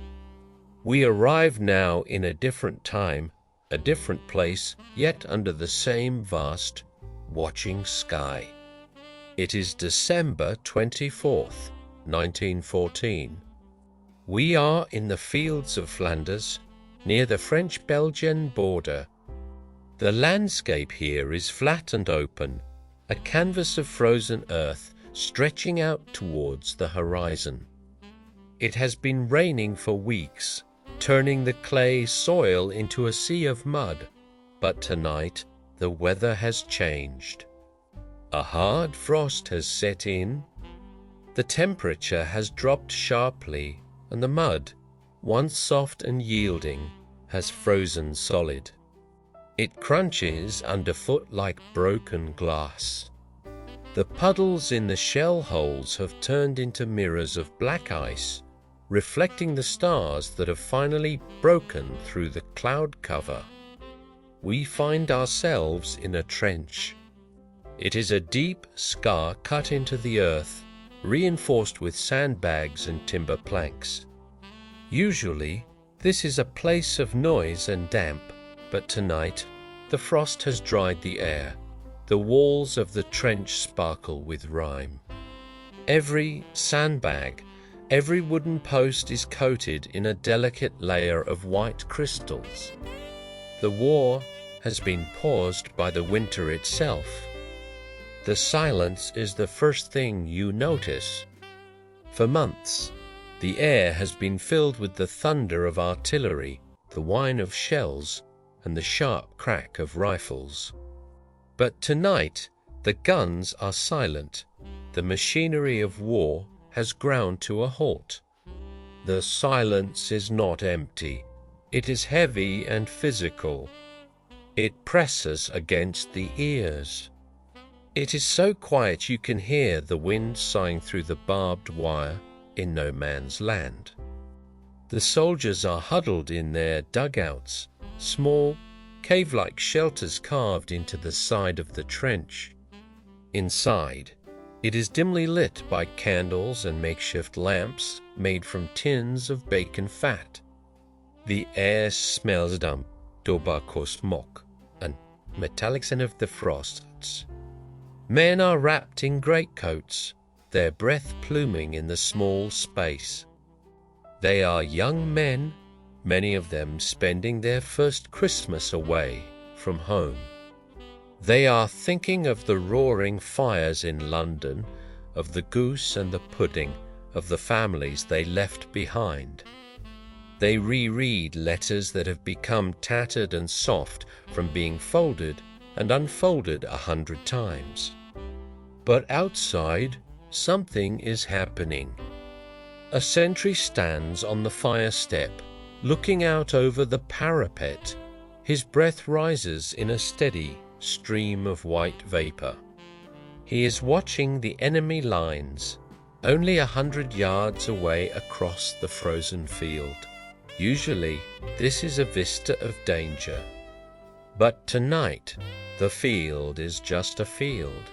We arrive now in a different time, a different place, yet under the same vast, watching sky. It is December 24th, 1914. We are in the fields of Flanders, near the French-Belgian border. The landscape here is flat and open, a canvas of frozen earth stretching out towards the horizon. It has been raining for weeks, turning the clay soil into a sea of mud, but tonight the weather has changed. A hard frost has set in. The temperature has dropped sharply, and the mud, once soft and yielding, has frozen solid. It crunches underfoot like broken glass. The puddles in the shell holes have turned into mirrors of black ice, reflecting the stars that have finally broken through the cloud cover. We find ourselves in a trench. It is a deep scar cut into the earth, reinforced with sandbags and timber planks. Usually, this is a place of noise and damp, but tonight, the frost has dried the air. The walls of the trench sparkle with rime. Every sandbag, every wooden post is coated in a delicate layer of white crystals. The war has been paused by the winter itself. The silence is the first thing you notice. For months, the air has been filled with the thunder of artillery, the whine of shells, and the sharp crack of rifles. But tonight, the guns are silent. The machinery of war has ground to a halt. The silence is not empty. It is heavy and physical. It presses against the ears. It is so quiet you can hear the wind sighing through the barbed wire in no man's land. The soldiers are huddled in their dugouts, small, cave-like shelters carved into the side of the trench. Inside, it is dimly lit by candles and makeshift lamps made from tins of bacon fat. The air smells damp, tobacco smoke, and metallic scent of the frosts. Men are wrapped in greatcoats, their breath pluming in the small space. They are young men, many of them spending their first Christmas away from home. They are thinking of the roaring fires in London, of the goose and the pudding, of the families they left behind. They reread letters that have become tattered and soft from being folded and unfolded 100 times. But outside, something is happening. A sentry stands on the fire step, looking out over the parapet. His breath rises in a steady stream of white vapor. He is watching the enemy lines, only 100 yards away across the frozen field. Usually, this is a vista of danger. But tonight, the field is just a field.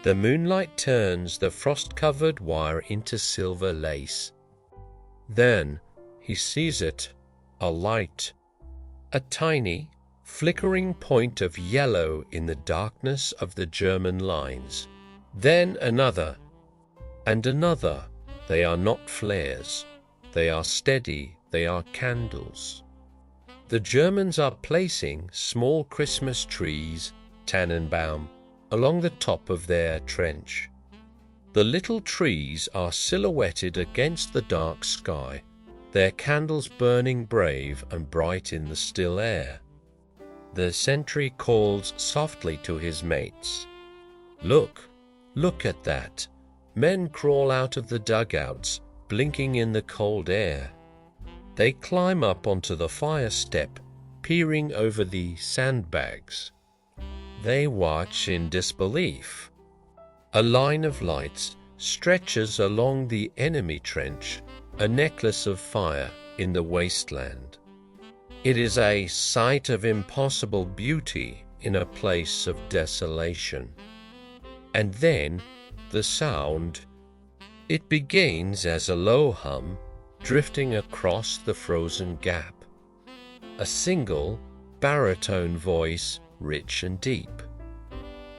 The moonlight turns the frost-covered wire into silver lace. Then he sees it, a light, a tiny, flickering point of yellow in the darkness of the German lines. Then another, and another. They are not flares. They are steady. They are candles. The Germans are placing small Christmas trees, Tannenbaum, along the top of their trench. The little trees are silhouetted against the dark sky, their candles burning brave and bright in the still air. The sentry calls softly to his mates. Look at that. Men crawl out of the dugouts, blinking in the cold air. They climb up onto the fire step, peering over the sandbags. They watch in disbelief. A line of lights stretches along the enemy trench, a necklace of fire in the wasteland. It is a sight of impossible beauty in a place of desolation. And then the sound. It begins as a low hum, drifting across the frozen gap. A single, baritone voice, rich and deep.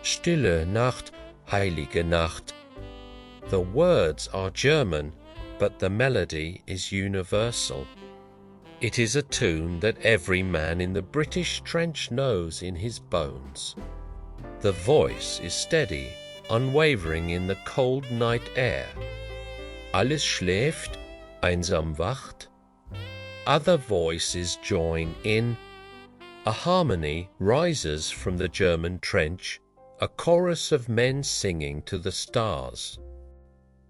Stille Nacht, heilige Nacht. The words are German, but the melody is universal. It is a tune that every man in the British trench knows in his bones. The voice is steady, unwavering in the cold night air. Alles schläft, einsam wacht. Other voices join in. A harmony rises from the German trench, a chorus of men singing to the stars.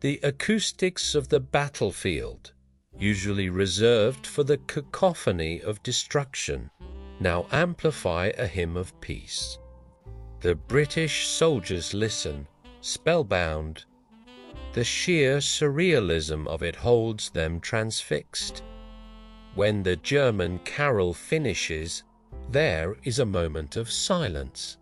The acoustics of the battlefield, usually reserved for the cacophony of destruction, now amplify a hymn of peace. The British soldiers listen, spellbound. The sheer surrealism of it holds them transfixed. When the German carol finishes, there is a moment of silence.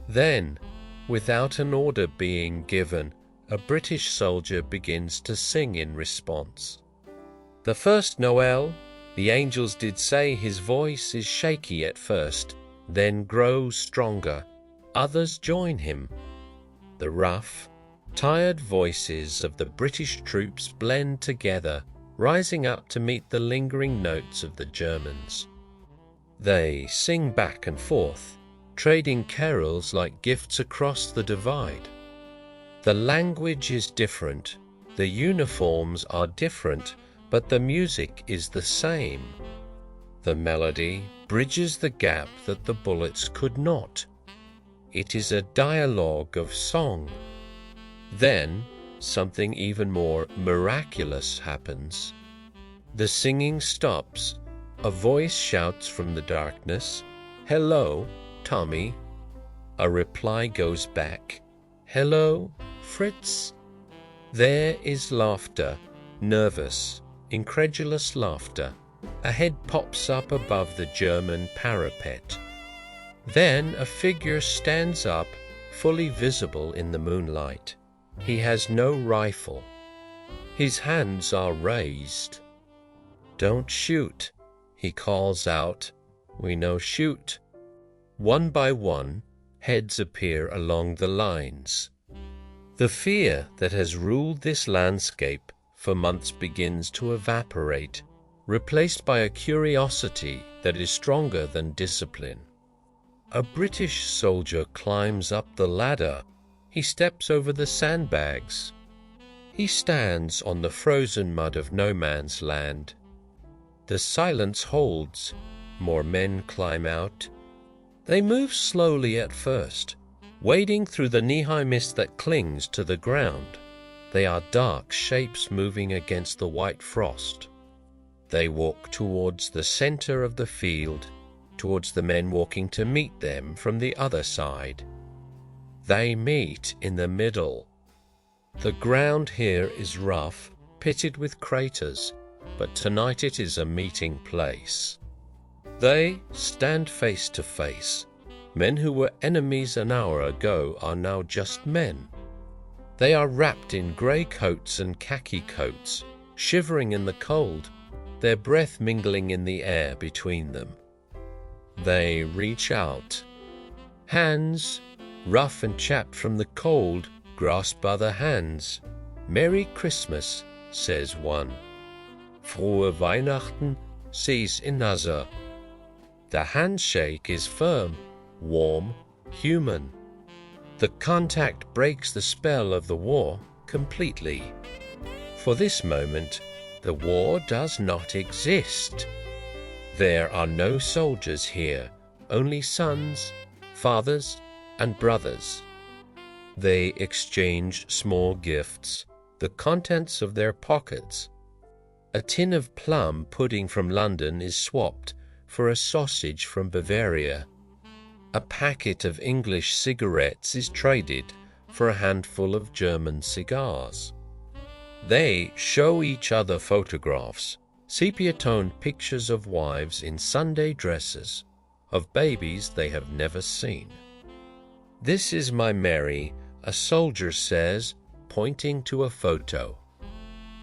Then, without an order being given, a British soldier begins to sing in response. The first Noel, the angels did say his voice is shaky at first, then grows stronger. Others join him. The rough, tired voices of the British troops blend together, rising up to meet the lingering notes of the Germans. They sing back and forth, trading carols like gifts across the divide. The language is different, the uniforms are different, but the music is the same. The melody bridges the gap that the bullets could not. It is a dialogue of song. Then something even more miraculous happens. The singing stops. A voice shouts from the darkness, "Hello, Tommy." A reply goes back, "Hello, Fritz." There is laughter, nervous, incredulous laughter. A head pops up above the German parapet. Then a figure stands up, fully visible in the moonlight. He has no rifle. His hands are raised. "Don't shoot," he calls out. We know shoot. One by one, heads appear along the lines. The fear that has ruled this landscape for months begins to evaporate, replaced by a curiosity that is stronger than discipline. A British soldier climbs up the ladder. He steps over the sandbags. He stands on the frozen mud of no man's land. The silence holds. More men climb out. They move slowly at first, wading through the knee-high mist that clings to the ground. They are dark shapes moving against the white frost. They walk towards the center of the field, towards the men walking to meet them from the other side. They meet in the middle. The ground here is rough, pitted with craters, but tonight it is a meeting place. They stand face to face. Men who were enemies an hour ago are now just men. They are wrapped in grey coats and khaki coats, shivering in the cold, their breath mingling in the air between them. They reach out. Hands, rough and chapped from the cold, grasp other hands. "Merry Christmas," says one. "Frohe Weihnachten," says another. The handshake is firm, warm, human. The contact breaks the spell of the war completely. For this moment, the war does not exist. There are no soldiers here, only sons, fathers, and brothers. They exchange small gifts, the contents of their pockets. A tin of plum pudding from London is swapped for a sausage from Bavaria. A packet of English cigarettes is traded for a handful of German cigars. They show each other photographs, sepia-toned pictures of wives in Sunday dresses, of babies they have never seen. "This is my Mary," a soldier says, pointing to a photo.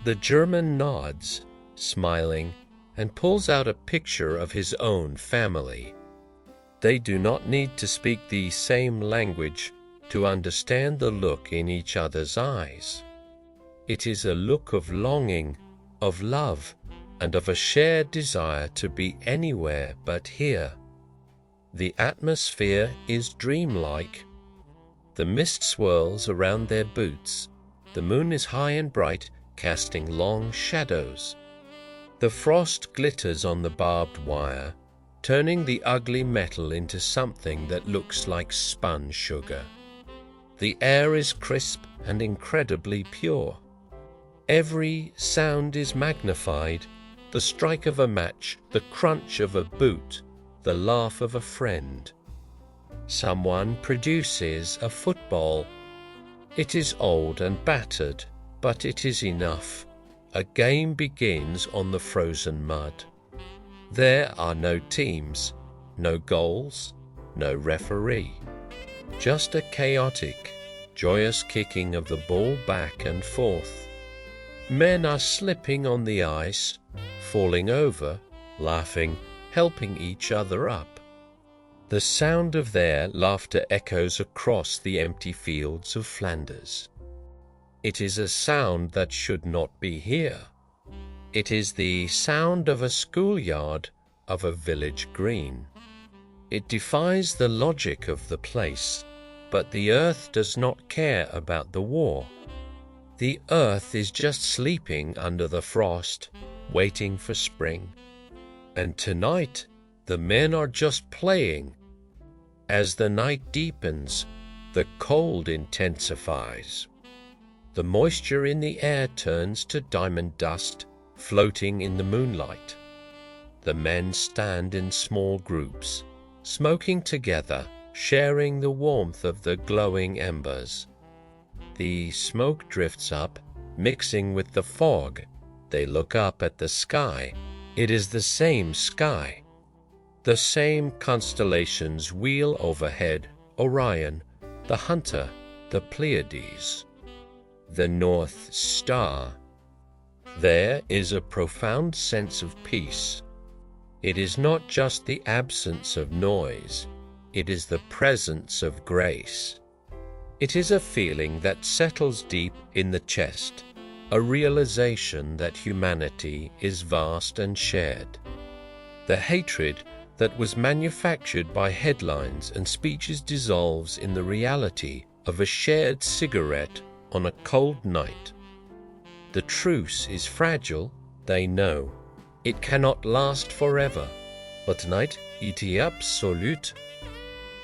The German nods, smiling, and pulls out a picture of his own family. They do not need to speak the same language to understand the look in each other's eyes. It is a look of longing, of love, and of a shared desire to be anywhere but here. The atmosphere is dreamlike. The mist swirls around their boots. The moon is high and bright, casting long shadows. The frost glitters on the barbed wire, turning the ugly metal into something that looks like spun sugar. The air is crisp and incredibly pure. Every sound is magnified, the strike of a match, the crunch of a boot, the laugh of a friend. Someone produces a football. It is old and battered, but it is enough. A game begins on the frozen mud. There are no teams, no goals, no referee. Just a chaotic, joyous kicking of the ball back and forth. Men are slipping on the ice, falling over, laughing, helping each other up. The sound of their laughter echoes across the empty fields of Flanders. It is a sound that should not be here. It is the sound of a schoolyard, of a village green. It defies the logic of the place, but the earth does not care about the war. The earth is just sleeping under the frost, waiting for spring. And tonight, the men are just playing. As the night deepens, the cold intensifies. The moisture in the air turns to diamond dust, floating in the moonlight. The men stand in small groups, smoking together, sharing the warmth of the glowing embers. The smoke drifts up, mixing with the fog. They look up at the sky. It is the same sky. The same constellations wheel overhead: Orion, the Hunter, the Pleiades, the North Star. There is a profound sense of peace. It is not just the absence of noise, it is the presence of grace. It is a feeling that settles deep in the chest, a realization that humanity is vast and shared. The hatred, that was manufactured by headlines and speeches dissolves in the reality of a shared cigarette on a cold night. The truce is fragile, they know. It cannot last forever, but tonight it is absolute.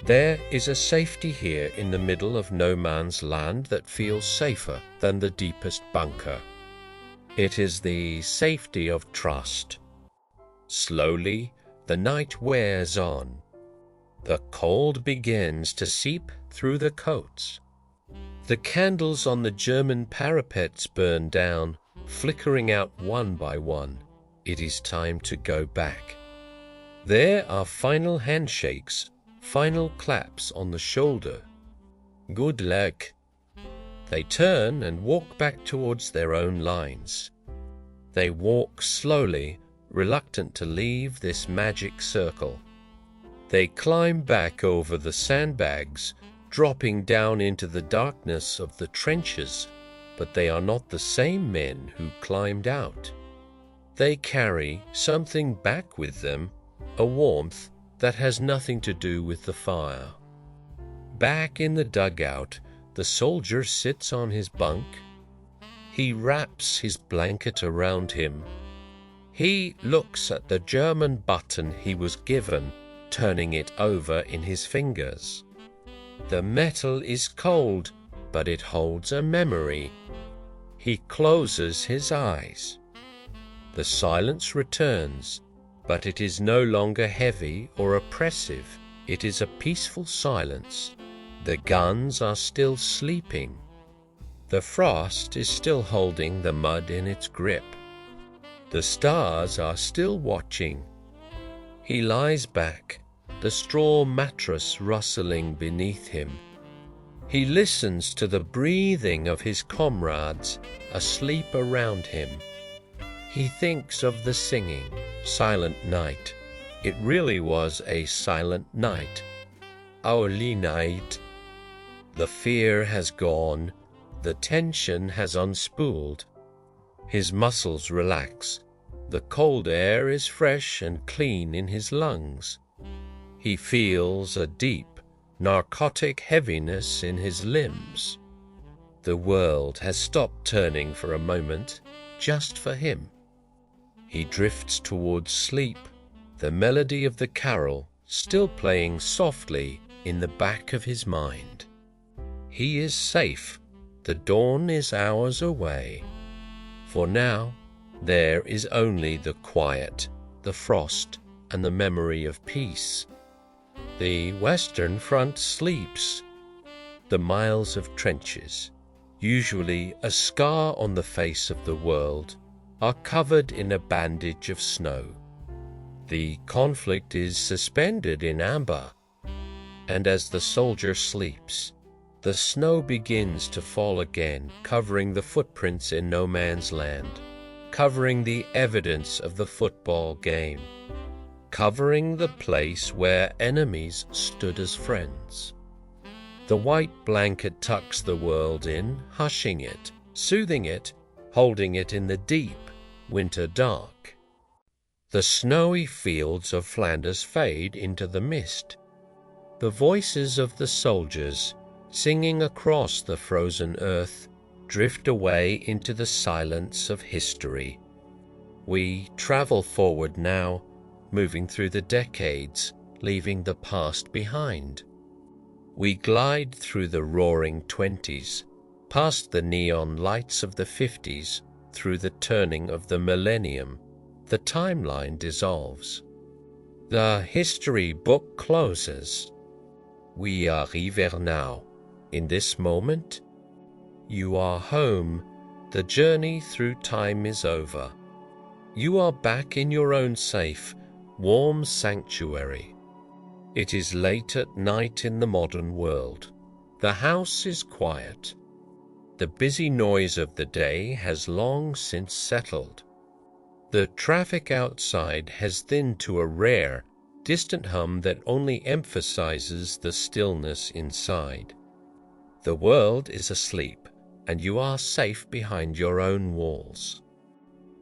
There is a safety here in the middle of no man's land that feels safer than the deepest bunker. It is the safety of trust. Slowly, the night wears on. The cold begins to seep through the coats. The candles on the German parapets burn down, flickering out one by one. It is time to go back. There are final handshakes, final claps on the shoulder. Good luck. They turn and walk back towards their own lines. They walk slowly, reluctant to leave this magic circle. They climb back over the sandbags, dropping down into the darkness of the trenches, but they are not the same men who climbed out. They carry something back with them, a warmth that has nothing to do with the fire. Back in the dugout, the soldier sits on his bunk. He wraps his blanket around him. He looks at the German button he was given, turning it over in his fingers. The metal is cold, but it holds a memory. He closes his eyes. The silence returns, but it is no longer heavy or oppressive. It is a peaceful silence. The guns are still sleeping. The frost is still holding the mud in its grip. The stars are still watching. He lies back, the straw mattress rustling beneath him. He listens to the breathing of his comrades asleep around him. He thinks of the singing, silent night. It really was a silent night. Holy night. The fear has gone. The tension has unspooled. His muscles relax. The cold air is fresh and clean in his lungs. He feels a deep, narcotic heaviness in his limbs. The world has stopped turning for a moment, just for him. He drifts towards sleep, the melody of the carol still playing softly in the back of his mind. He is safe. The dawn is hours away. For now, there is only the quiet, the frost, and the memory of peace. The Western Front sleeps. The miles of trenches, usually a scar on the face of the world, are covered in a bandage of snow. The conflict is suspended in amber, and as the soldier sleeps, the snow begins to fall again, covering the footprints in no man's land, covering the evidence of the football game, covering the place where enemies stood as friends. The white blanket tucks the world in, hushing it, soothing it, holding it in the deep winter dark. The snowy fields of Flanders fade into the mist. The voices of the soldiers, singing across the frozen earth, drift away into the silence of history. We travel forward now, moving through the decades, leaving the past behind. We glide through the roaring 20s, past the neon lights of the 50s, through the turning of the millennium. The timeline dissolves. The history book closes. We arrive now. In this moment, you are home. The journey through time is over. You are back in your own safe, warm sanctuary. It is late at night in the modern world. The house is quiet. The busy noise of the day has long since settled. The traffic outside has thinned to a rare, distant hum that only emphasizes the stillness inside. The world is asleep, and you are safe behind your own walls.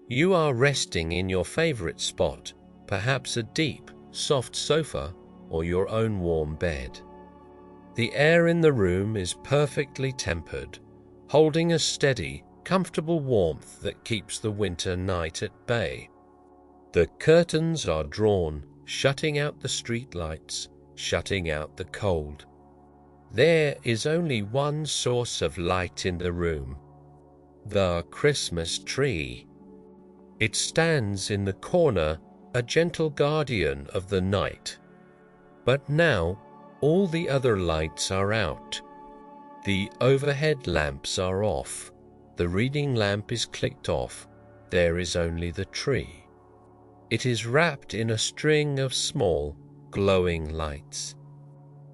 You are resting in your favorite spot, perhaps a deep, soft sofa, or your own warm bed. The air in the room is perfectly tempered, holding a steady, comfortable warmth that keeps the winter night at bay. The curtains are drawn, shutting out the street lights, shutting out the cold. There is only one source of light in the room: the Christmas tree. It stands in the corner, a gentle guardian of the night. But now all the other lights are out. The overhead lamps are off. The reading lamp is clicked off. There is only the tree. It is wrapped in a string of small, glowing lights.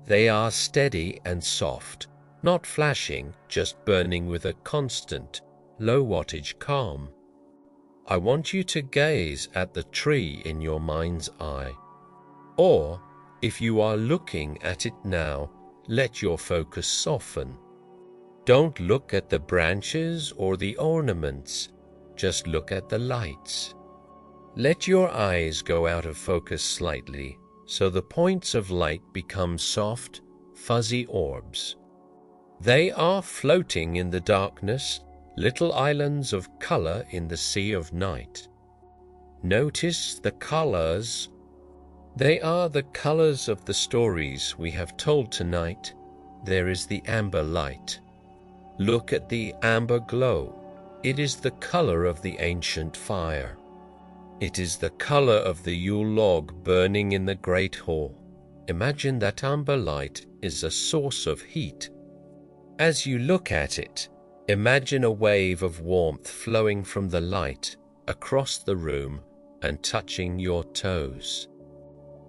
They are steady and soft, not flashing, just burning with a constant, low-wattage calm. I want you to gaze at the tree in your mind's eye. Or, if you are looking at it now, let your focus soften. Don't look at the branches or the ornaments, just look at the lights. Let your eyes go out of focus slightly, so the points of light become soft, fuzzy orbs. They are floating in the darkness, little islands of color in the sea of night. Notice the colors. They are the colors of the stories we have told tonight. There is the amber light. Look at the amber glow. It is the color of the ancient fire. It is the color of the Yule log burning in the great hall. Imagine that amber light is a source of heat. As you look at it, imagine a wave of warmth flowing from the light across the room and touching your toes.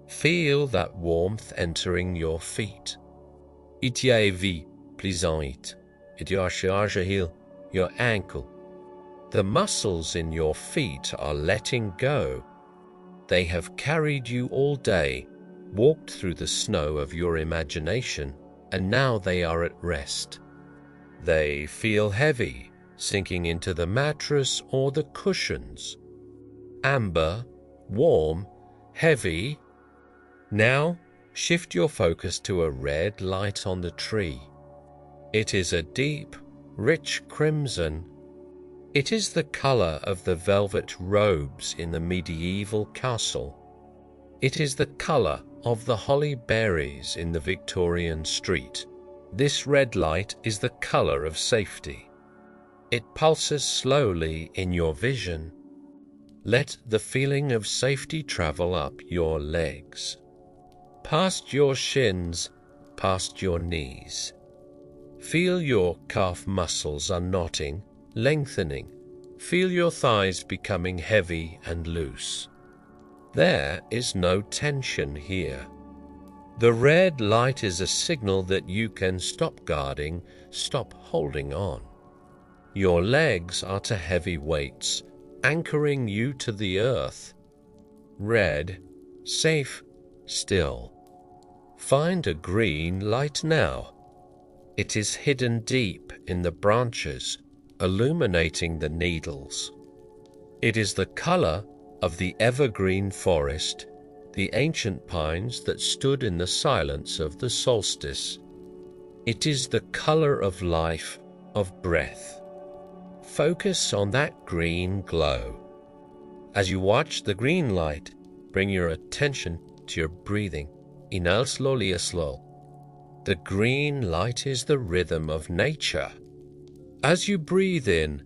Feel that warmth entering your feet. Itiaevi, plisanit, itiashahil, your ankle. The muscles in your feet are letting go. They have carried you all day, walked through the snow of your imagination, and now they are at rest. They feel heavy, sinking into the mattress or the cushions. Amber, warm, heavy. Now shift your focus to a red light on the tree. It is a deep, rich crimson. It is the color of the velvet robes in the medieval castle. It is the color of the holly berries in the Victorian street. This red light is the color of safety. It pulses slowly in your vision. Let the feeling of safety travel up your legs, past your shins, past your knees. Feel your calf muscles unknotting, lengthening. Feel your thighs becoming heavy and loose. There is no tension here. The red light is a signal that you can stop guarding, stop holding on. Your legs are to heavy weights, anchoring you to the earth. Red, safe, still. Find a green light now. It is hidden deep in the branches, illuminating the needles. It is the color of the evergreen forest, the ancient pines that stood in the silence of the solstice. It is the color of life, of breath. Focus on that green glow. As you watch the green light, bring your attention to your breathing. Inhale slowly, slow. The green light is the rhythm of nature. As you breathe in,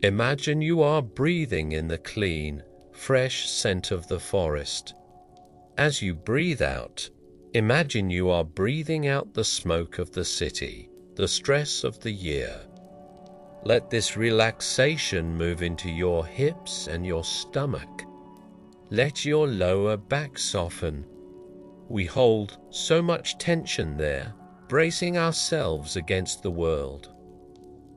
imagine you are breathing in the clean, fresh scent of the forest. As you breathe out, imagine you are breathing out the smoke of the city, the stress of the year. Let this relaxation move into your hips and your stomach. Let your lower back soften. We hold so much tension there, bracing ourselves against the world.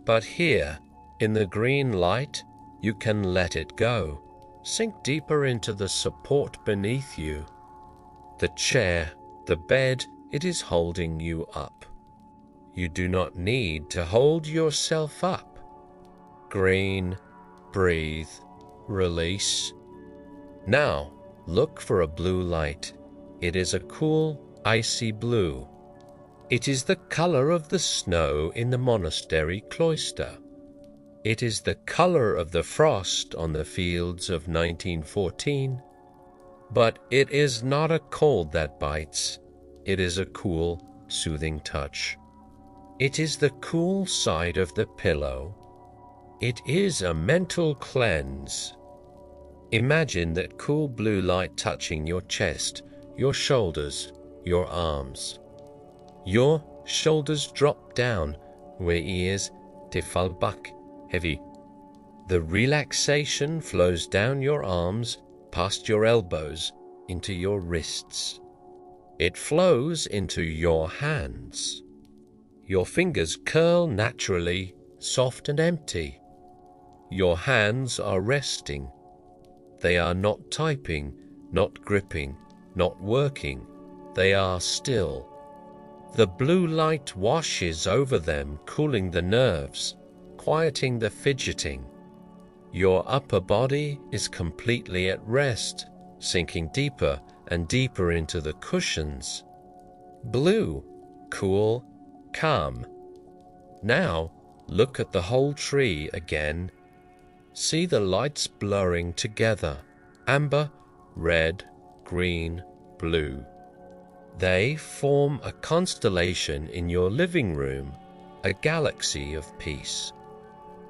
But here, in the green light, you can let it go. Sink deeper into the support beneath you. The chair, the bed, it is holding you up. You do not need to hold yourself up. Green, breathe, release. Now, look for a blue light. It is a cool, icy blue. It is the color of the snow in the monastery cloister. It is the color of the frost on the fields of 1914. But it is not a cold that bites. It is a cool, soothing touch. It is the cool side of the pillow. It is a mental cleanse. Imagine that cool blue light touching your chest, your shoulders, your arms. Your shoulders drop down where ears te fall back, heavy. The relaxation flows down your arms, past your elbows, into your wrists. It flows into your hands. Your fingers curl naturally, soft and empty. Your hands are resting. They are not typing, not gripping, not working. They are still. The blue light washes over them, cooling the nerves, quieting the fidgeting. Your upper body is completely at rest, sinking deeper and deeper into the cushions. Blue, cool, calm. Now look at the whole tree again. See the lights blurring together, amber, red, green, blue. They form a constellation in your living room, a galaxy of peace.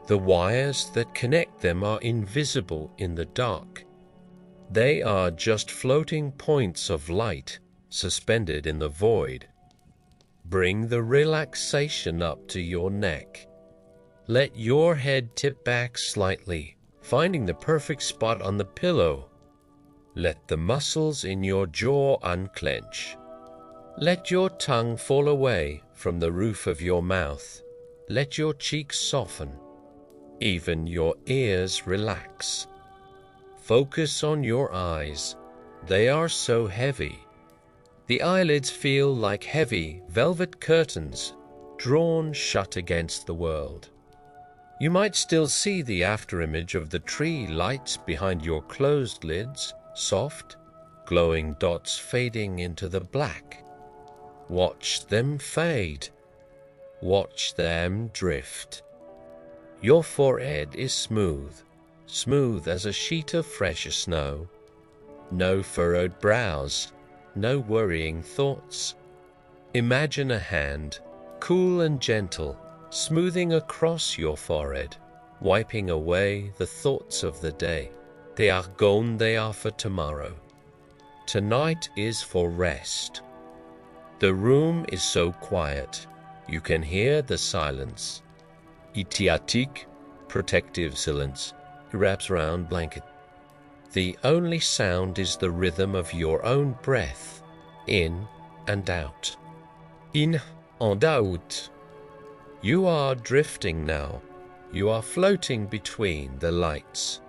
The wires that connect them are invisible in the dark. They are just floating points of light suspended in the void. Bring the relaxation up to your neck. Let your head tip back slightly, finding the perfect spot on the pillow. Let the muscles in your jaw unclench. Let your tongue fall away from the roof of your mouth. Let your cheeks soften. Even your ears relax. Focus on your eyes. They are so heavy. The eyelids feel like heavy velvet curtains drawn shut against the world. You might still see the afterimage of the tree lights behind your closed lids, soft, glowing dots fading into the black. Watch them fade. Watch them drift. Your forehead is smooth, smooth as a sheet of fresh snow. No furrowed brows, no worrying thoughts. Imagine a hand, cool and gentle, smoothing across your forehead, wiping away the thoughts of the day. They are gone, they are for tomorrow. Tonight is for rest. The room is so quiet, you can hear the silence. Itiatik, protective silence, wraps around blanket. The only sound is the rhythm of your own breath, in and out. In and out. You are drifting now. You are floating between the lights.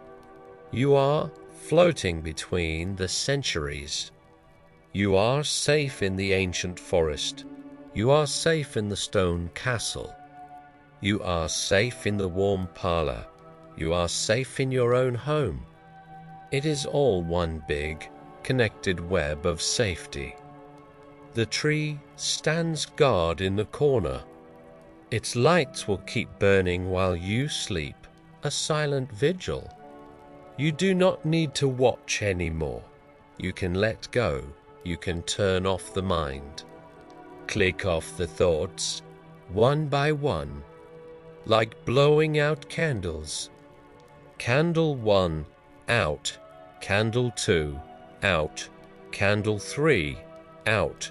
You are floating between the centuries. You are safe in the ancient forest. You are safe in the stone castle. You are safe in the warm parlor. You are safe in your own home. It is all one big, connected web of safety. The tree stands guard in the corner. Its lights will keep burning while you sleep, a silent vigil. You do not need to watch anymore. You can let go. You can turn off the mind. Click off the thoughts, one by one, like blowing out candles. Candle 1, out. Candle 2, out. Candle 3, out.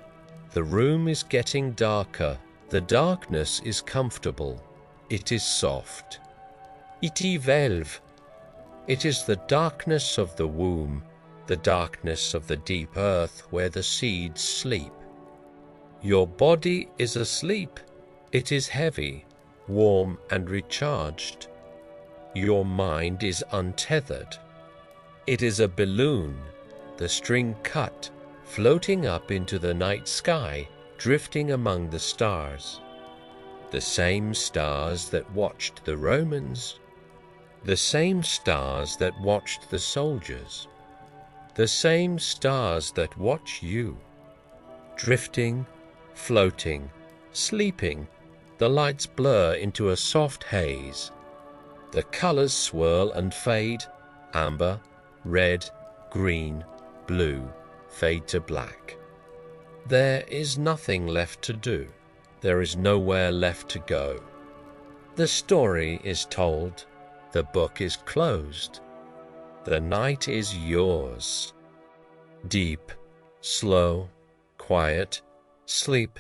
The room is getting darker. The darkness is comfortable. It is soft. Iti velv. It is the darkness of the womb, the darkness of the deep earth where the seeds sleep. Your body is asleep. It is heavy, warm and recharged. Your mind is untethered. It is a balloon, the string cut, floating up into the night sky, drifting among the stars. The same stars that watched the Romans, the same stars that watched the soldiers. the same stars that watch you. Drifting, floating, sleeping, the lights blur into a soft haze. The colors swirl and fade, amber, red, green, blue, fade to black. There is nothing left to do. There is nowhere left to go. The story is told. The book is closed. The night is yours. Deep, slow, quiet, sleep